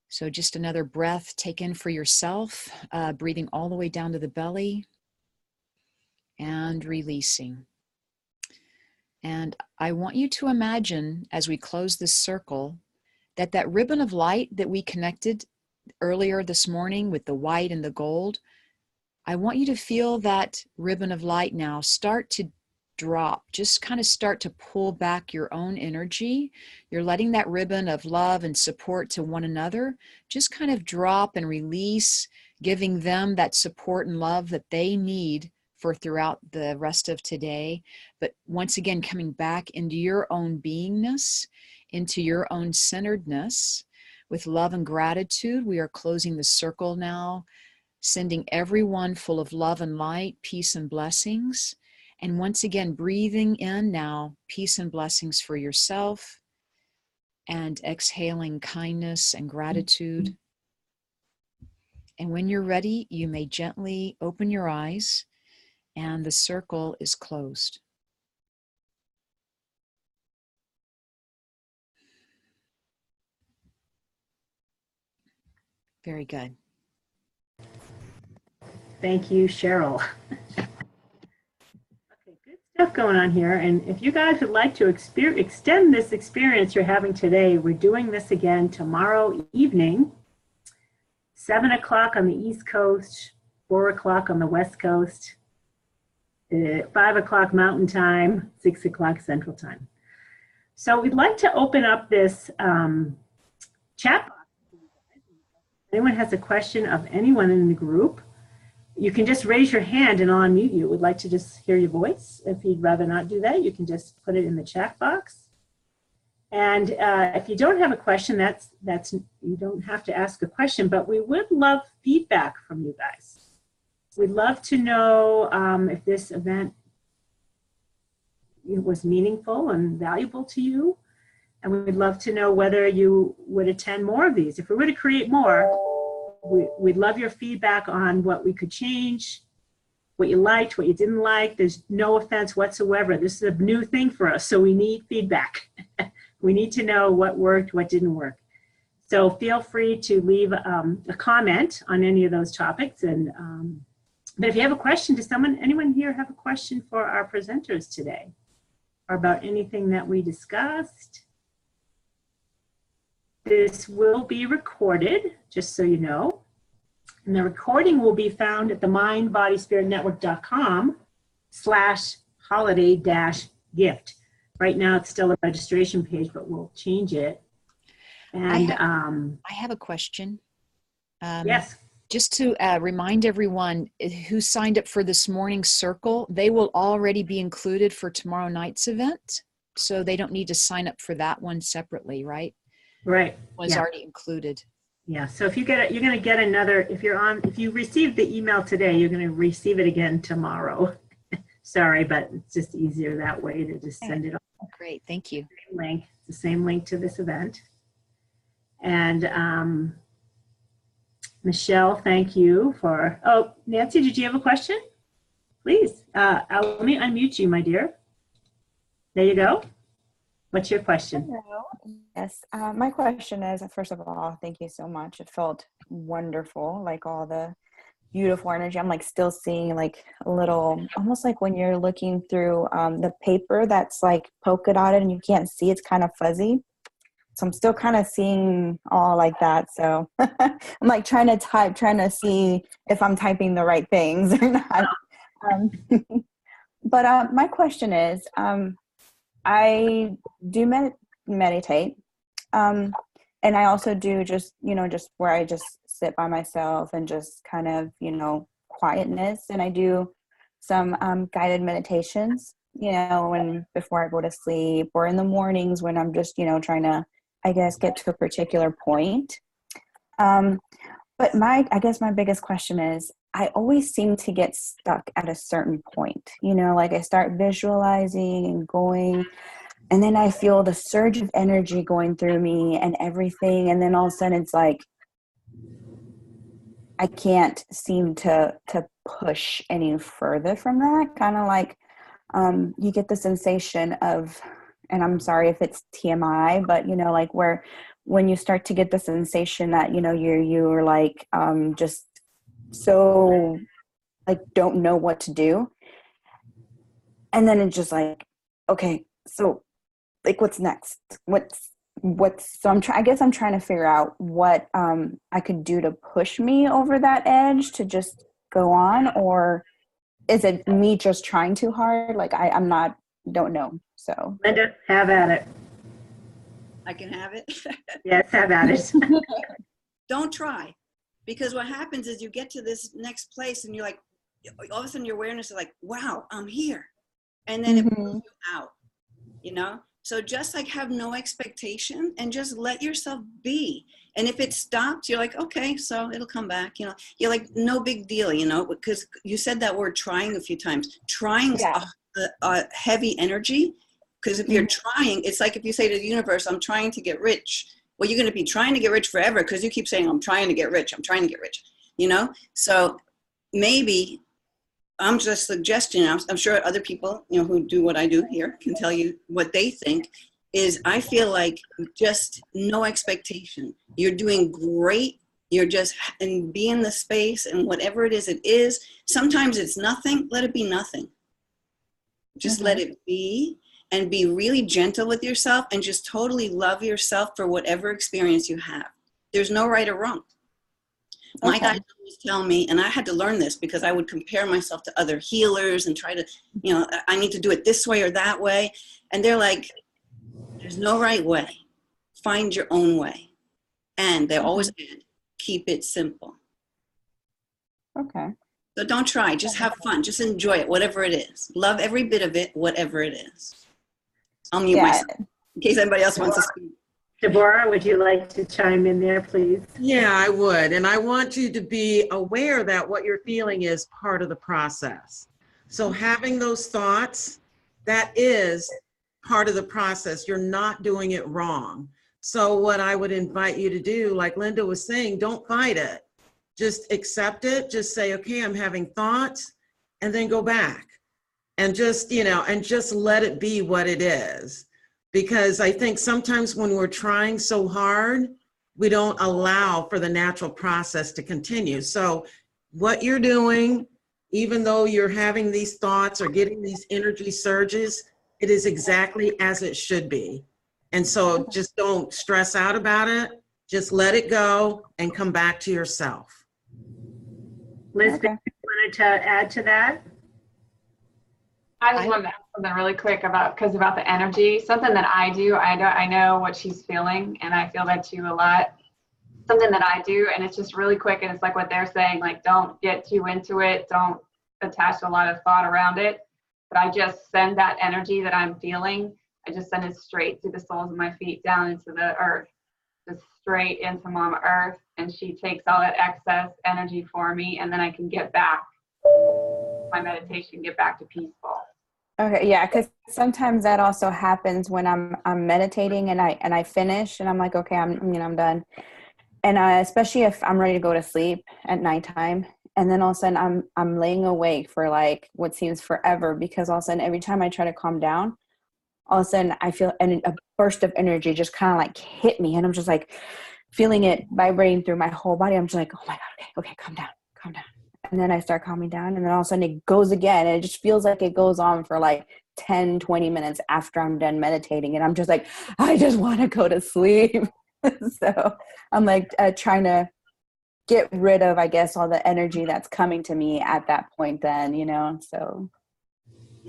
So just another breath, take in for yourself, breathing all the way down to the belly and releasing. And I want you to imagine, as we close this circle, that ribbon of light that we connected earlier this morning with the white and the gold, I want you to feel that ribbon of light now start to drop, just kind of start to pull back your own energy. You're letting that ribbon of love and support to one another just kind of drop and release, giving them that support and love that they need for throughout the rest of today. But once again, coming back into your own beingness, into your own centeredness with love and gratitude. We are closing the circle now, sending everyone full of love and light, peace and blessings. And once again, breathing in now, peace and blessings for yourself, and exhaling kindness and gratitude. And when you're ready, you may gently open your eyes, and the circle is closed. Very good. Thank you, Cheryl. stuff going on here. And if you guys would like to extend this experience you're having today, we're doing this again tomorrow evening, 7 o'clock on the East Coast, 4 o'clock on the West Coast, 5 o'clock Mountain Time, 6 o'clock Central Time. So we'd like to open up this chat box. If anyone has a question of anyone in the group, you can just raise your hand and I'll unmute you. We'd like to just hear your voice. If you'd rather not do that, you can just put it in the chat box. And if you don't have a question, that's you don't have to ask a question, but we would love feedback from you guys. We'd love to know if this event was meaningful and valuable to you. And we'd love to know whether you would attend more of these. If we were to create more, we'd love your feedback on what we could change, what you liked, what you didn't like. There's no offense whatsoever. This is a new thing for us, so we need feedback. We need to know what worked, what didn't work. So feel free to leave a comment on any of those topics. And but if you have a question, does anyone here have a question for our presenters today? Or about anything that we discussed? This will be recorded, just so you know. And the recording will be found at the mindbodyspiritnetwork.com/holiday-gift. Right now it's still a registration page, but we'll change it. And I have a question. Yes. Just to remind everyone who signed up for this morning's circle, they will already be included for tomorrow night's event. So they don't need to sign up for that one separately, right? Right. Was already included. Yeah. So if you get it, you're going to get another, if you received the email today, you're going to receive it again tomorrow. Sorry, but it's just easier that way to just send it on. Great. Thank you. Link. It's the same link to this event. And Michelle, thank you for, oh, Nancy, did you have a question? Please, let me unmute you, my dear. There you go. What's your question? Hello. Yes, my question is, first of all, thank you so much. It felt wonderful, like all the beautiful energy. I'm like still seeing like a little, almost like when you're looking through the paper that's like polka dotted and you can't see, it's kind of fuzzy. So I'm still kind of seeing all like that. So I'm like trying to type, trying to see if I'm typing the right things or not. But my question is, I do meditate. And I also do just, just where I just sit by myself and just kind of, quietness. And I do some guided meditations, when before I go to sleep or in the mornings when I'm just, trying to, I guess, get to a particular point. But I guess my biggest question is, I always seem to get stuck at a certain point, like I start visualizing and going, and then I feel the surge of energy going through me and everything. And then all of a sudden it's like, I can't seem to push any further from that. Kind of like you get the sensation of, and I'm sorry if it's TMI, but like when you start to get the sensation that, you're like just so like don't know what to do. And then it's just like, okay, so like what's next? So I guess I'm trying to figure out what I could do to push me over that edge to just go on, or is it me just trying too hard? Like don't know. So Linda, have at it. I can have it. Yes, have at it. Don't try, because what happens is you get to this next place and you're like, all of a sudden your awareness is like, wow, I'm here. And then it pulls you out, So just like have no expectation and just let yourself be. And if it stops, you're like, okay, so it'll come back, You're like, no big deal, because you said that word trying a few times. Trying a heavy energy, because if you're trying, it's like if you say to the universe, I'm trying to get rich. Well, you're going to be trying to get rich forever because you keep saying, I'm trying to get rich. I'm trying to get rich, So maybe I'm just suggesting, I'm sure other people, who do what I do here can tell you what they think is, I feel like just no expectation. You're doing great. You're just, and be in the space and whatever it is. Sometimes it's nothing. Let it be nothing. Just let it be, and be really gentle with yourself, and just totally love yourself for whatever experience you have. There's no right or wrong. My guys always tell me, and I had to learn this because I would compare myself to other healers and try to, I need to do it this way or that way. And they're like, there's no right way. Find your own way. And they always add, keep it simple. Okay. So don't try, just have fun. Just enjoy it, whatever it is. Love every bit of it, whatever it is. I'll mute myself in case anybody else wants to speak. Deborah, would you like to chime in there, please? Yeah, I would. And I want you to be aware that what you're feeling is part of the process. So having those thoughts, that is part of the process. You're not doing it wrong. So what I would invite you to do, like Linda was saying, don't fight it. Just accept it. Just say, okay, I'm having thoughts, and then go back and just, and just let it be what it is. Because I think sometimes when we're trying so hard, we don't allow for the natural process to continue. So what you're doing, even though you're having these thoughts or getting these energy surges, it is exactly as it should be. And so just don't stress out about it. Just let it go and come back to yourself. Liz, you wanted to add to that? I just wanted to add something really quick about the energy. Something that I do, I know what she's feeling, and I feel that too a lot. Something that I do, and it's just really quick, and it's like what they're saying, like, don't get too into it, don't attach a lot of thought around it. But I just send that energy that I'm feeling, I just send it straight through the soles of my feet down into the earth, just straight into Mama Earth, and she takes all that excess energy for me, and then I can get back my meditation, get back to peaceful. Okay, yeah, because sometimes that also happens when I'm meditating and I finish and I'm like, okay, I'm done, and especially if I'm ready to go to sleep at nighttime, and then all of a sudden I'm laying awake for like what seems forever, because all of a sudden every time I try to calm down, all of a sudden I feel a burst of energy just kind of like hit me, and I'm just like feeling it vibrating through my whole body. I'm just like, oh my God, okay, calm down. And then I start calming down, and then all of a sudden it goes again. And it just feels like it goes on for like 10, 20 minutes after I'm done meditating. And I'm just like, I just want to go to sleep. So I'm like trying to get rid of, I guess, all the energy that's coming to me at that point then, so.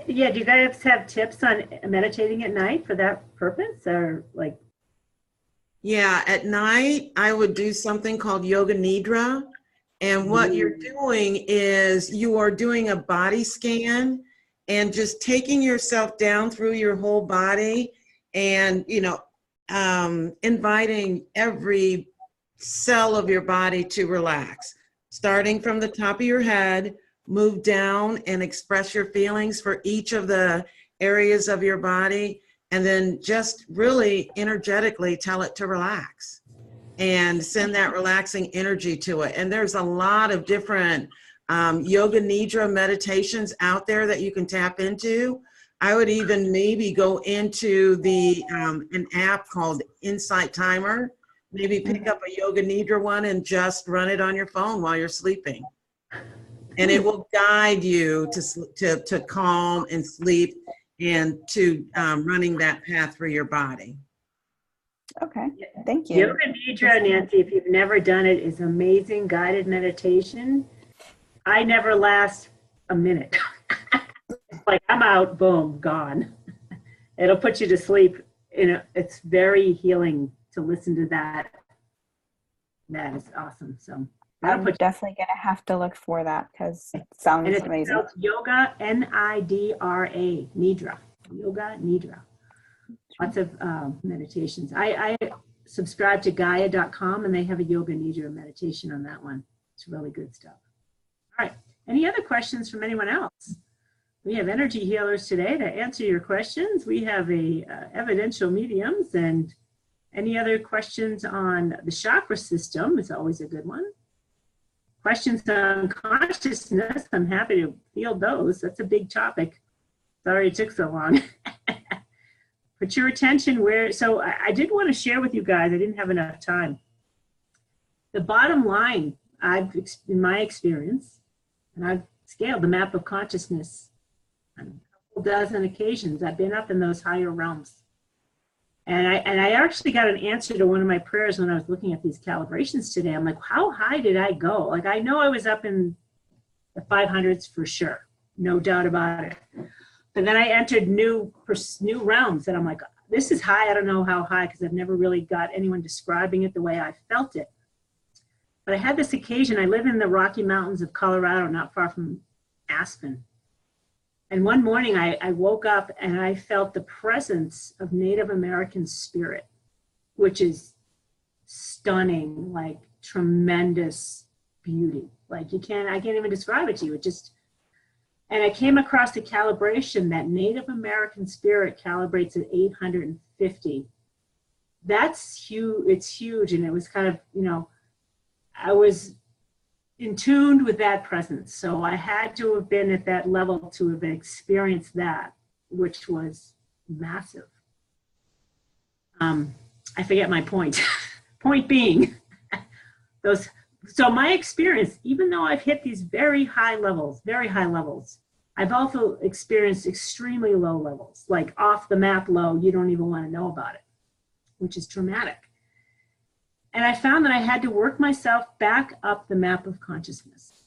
Yeah, do you guys have tips on meditating at night for that purpose, or like? Yeah, at night, I would do something called Yoga Nidra. And what you're doing is you are doing a body scan and just taking yourself down through your whole body and, inviting every cell of your body to relax. Starting from the top of your head, move down and express your feelings for each of the areas of your body, and then just really energetically tell it to relax. And send that relaxing energy to it. And there's a lot of different yoga nidra meditations out there that you can tap into. I would even maybe go into an app called Insight Timer. Maybe pick up a yoga nidra one and just run it on your phone while you're sleeping. And it will guide you to calm and sleep, and to running that path for your body. Okay, thank you. Yoga Nidra, Nancy, if you've never done it, is amazing guided meditation. I never last a minute. Like, I'm out, boom, gone. It'll put you to sleep. It's very healing to listen to that. That is awesome. So I'm definitely going to have to look for that, because it sounds amazing. It's Yoga, Nidra, Nidra. Yoga Nidra. Lots of meditations. I subscribe to Gaia.com, and they have a Yoga Nidra meditation on that one. It's really good stuff. All right. Any other questions from anyone else? We have energy healers today to answer your questions. We have evidential mediums, and any other questions on the chakra system is always a good one. Questions on consciousness, I'm happy to field those. That's a big topic. Sorry it took so long. Put your attention where, so I did want to share with you guys, I didn't have enough time. The bottom line, in my experience, and I've scaled the map of consciousness on a couple dozen occasions. I've been up in those higher realms. And I actually got an answer to one of my prayers when I was looking at these calibrations today. I'm like, how high did I go? Like, I know I was up in the 500s for sure, no doubt about it. But then I entered new realms, and I'm like, this is high. I don't know how high, because I've never really got anyone describing it the way I felt it. But I had this occasion. I live in the Rocky Mountains of Colorado, not far from Aspen. And one morning I woke up and I felt the presence of Native American spirit, which is stunning, like tremendous beauty. Like I can't even describe it to you. And I came across a calibration that Native American spirit calibrates at 850. That's huge. It's huge. And it was kind of, I was in tune with that presence. So I had to have been at that level to have experienced that, which was massive. I forget my point. Point being, so my experience, even though I've hit these very high levels, I've also experienced extremely low levels, like off the map low, you don't even want to know about it, which is traumatic. And I found that I had to work myself back up the map of consciousness.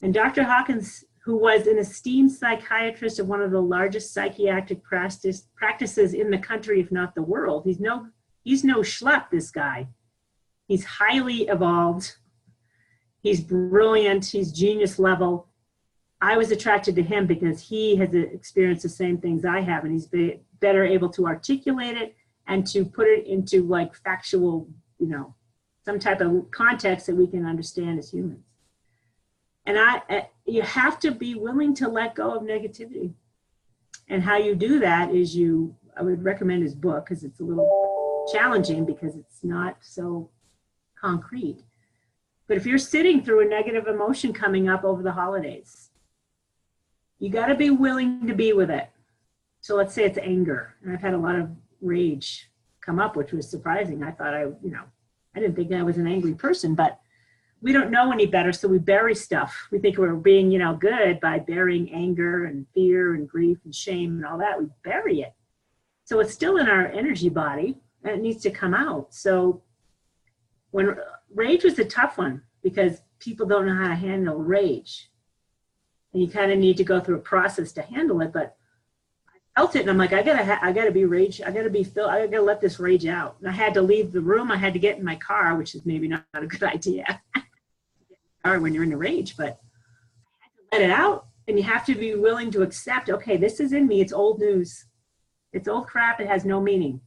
And Dr. Hawkins, who was an esteemed psychiatrist of one of the largest psychiatric practices in the country, if not the world, he's no schlep, this guy. He's highly evolved. He's brilliant. He's genius level. I was attracted to him because he has experienced the same things I have, and he's better able to articulate it and to put it into like factual, some type of context that we can understand as humans. And you have to be willing to let go of negativity. And how you do that is I would recommend his book, because it's a little challenging because it's not so concrete. But if you're sitting through a negative emotion coming up over the holidays, you got to be willing to be with it. So let's say it's anger. And I've had a lot of rage come up, which was surprising. I thought I didn't think I was an angry person, but we don't know any better. So we bury stuff. We think we're being, good by burying anger and fear and grief and shame and all that. We bury it. So it's still in our energy body and it needs to come out. So when rage was a tough one, because people don't know how to handle rage. And you kind of need to go through a process to handle it. But I felt it, and I'm like, I gotta be rage. I gotta let this rage out. And I had to leave the room. I had to get in my car, which is maybe not a good idea. When you're in a rage, but I had to let it out. And you have to be willing to accept, okay, this is in me. It's old news. It's old crap. It has no meaning.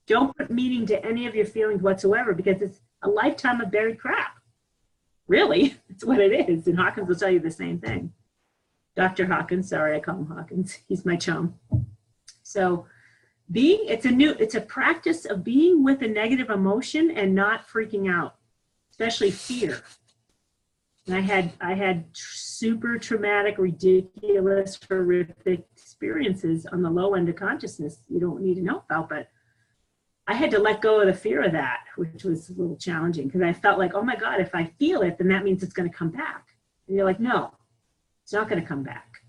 Don't put meaning to any of your feelings whatsoever, because it's a lifetime of buried crap. Really, it's what it is. And Hawkins will tell you the same thing. Dr. Hawkins, sorry, I call him Hawkins. He's my chum. So it's a practice of being with a negative emotion and not freaking out, especially fear. And I had super traumatic, ridiculous, horrific experiences on the low end of consciousness you don't need to know about, but I had to let go of the fear of that, which was a little challenging, because I felt like, oh my God, if I feel it, then that means it's going to come back. And you're like, no, it's not going to come back.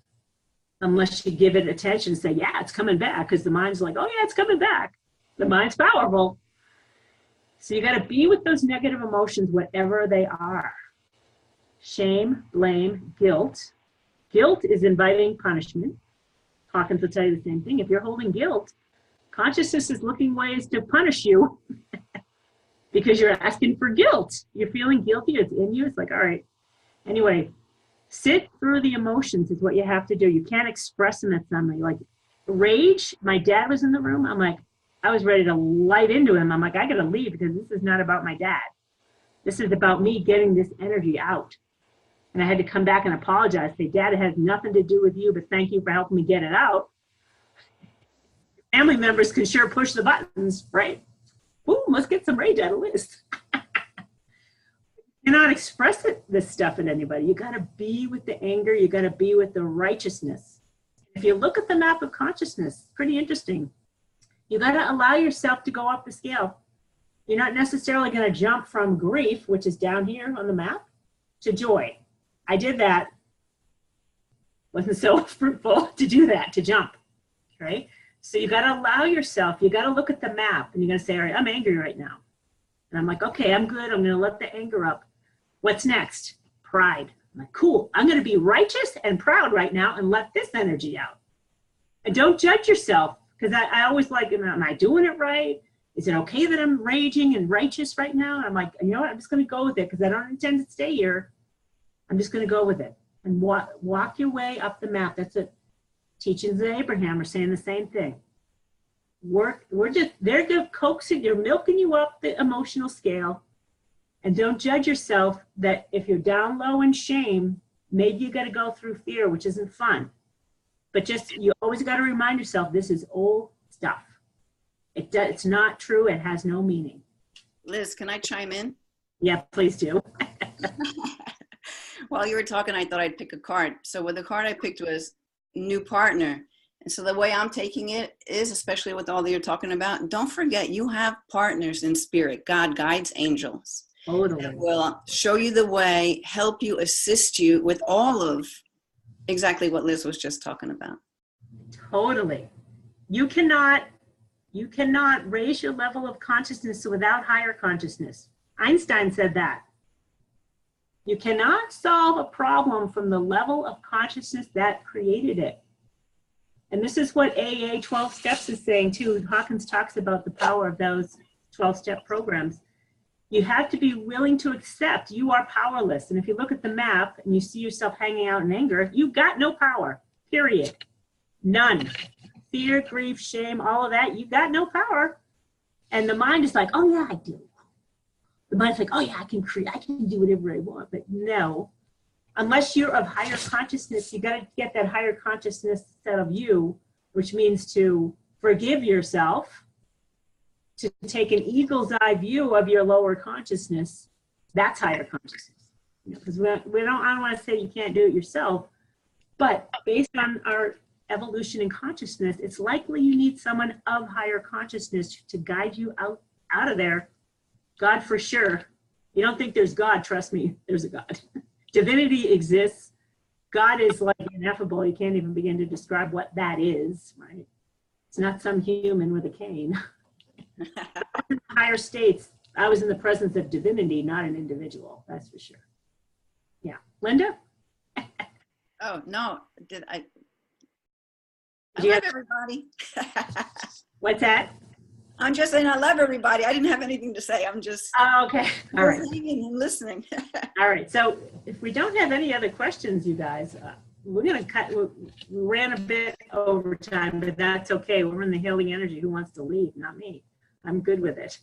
Unless you give it attention and say, yeah, it's coming back, because the mind's like, oh yeah, it's coming back. The mind's powerful. So you got to be with those negative emotions, whatever they are. Shame, blame, guilt. Guilt is inviting punishment. Hawkins will tell you the same thing. If you're holding guilt, consciousness is looking ways to punish you because you're asking for guilt. You're feeling guilty. It's in you. It's like, all right. Anyway, sit through the emotions is what you have to do. You can't express them at somebody. Like rage, my dad was in the room. I'm like, I was ready to light into him. I'm like, I got to leave, because this is not about my dad. This is about me getting this energy out. And I had to come back and apologize. Say, Dad, it has nothing to do with you, but thank you for helping me get it out. Family members can sure push the buttons, right? Ooh, let's get some rage out of this. You're not expressing this stuff at anybody. You got to be with the anger. You got to be with the righteousness. If you look at the map of consciousness, pretty interesting. You got to allow yourself to go up the scale. You're not necessarily going to jump from grief, which is down here on the map, to joy. I did that Wasn't so fruitful to do that, to jump, right? So you got to allow yourself, you got to look at the map and you're going to say, all right, I'm angry right now. And I'm like, okay, I'm good. I'm going to let the anger up. What's next? Pride. I'm like, cool. I'm going to be righteous and proud right now and let this energy out. And don't judge yourself, because I always like, am I doing it right? Is it okay that I'm raging and righteous right now? And I'm like, you know what? I'm just going to go with it because I don't intend to stay here. I'm just going to go with it and walk your way up the map. That's what teachings of Abraham are saying, the same thing. They're coaxing, they're milking you up the emotional scale. And don't judge yourself that if you're down low in shame, maybe you got to go through fear, which isn't fun. But just, you always got to remind yourself, this is old stuff. It's not true. It has no meaning. Liz, can I chime in? Yeah, please do. While you were talking, I thought I'd pick a card. So the card I picked was new partner. And so the way I'm taking it is, especially with all that you're talking about, don't forget you have partners in spirit, God, guides, angels. Totally. That will show you the way, help you, assist you with all of exactly what Liz was just talking about. Totally. You cannot raise your level of consciousness without higher consciousness. Einstein said that. You cannot solve a problem from the level of consciousness that created it. And this is what AA 12 Steps is saying too. Hawkins talks about the power of those 12-step programs. You have to be willing to accept you are powerless. And if you look at the map and you see yourself hanging out in anger, you've got no power, period. None. Fear, grief, shame, all of that, you've got no power. And the mind is like, oh yeah, I do. The mind's like, oh yeah, I can do whatever I want. But no, unless you're of higher consciousness, you got to get that higher consciousness set of you, which means to forgive yourself, to take an eagle's eye view of your lower consciousness. That's higher consciousness. Because I don't want to say you can't do it yourself, but based on our evolution in consciousness, it's likely you need someone of higher consciousness to guide you out of there. God for sure. You don't think there's God, trust me, there's a God. Divinity exists. God is like ineffable. You can't even begin to describe what that is, right? It's not some human with a cane. In higher states, I was in the presence of divinity, not an individual, that's for sure. Yeah. Linda? Oh, no. I You love have- everybody. What's that? I'm just saying I love everybody. I didn't have anything to say. I'm just Oh, okay. All right. listening and listening. All right. So if we don't have any other questions, you guys, we're going to cut. We ran a bit over time, but that's okay. We're in the healing energy. Who wants to leave? Not me. I'm good with it.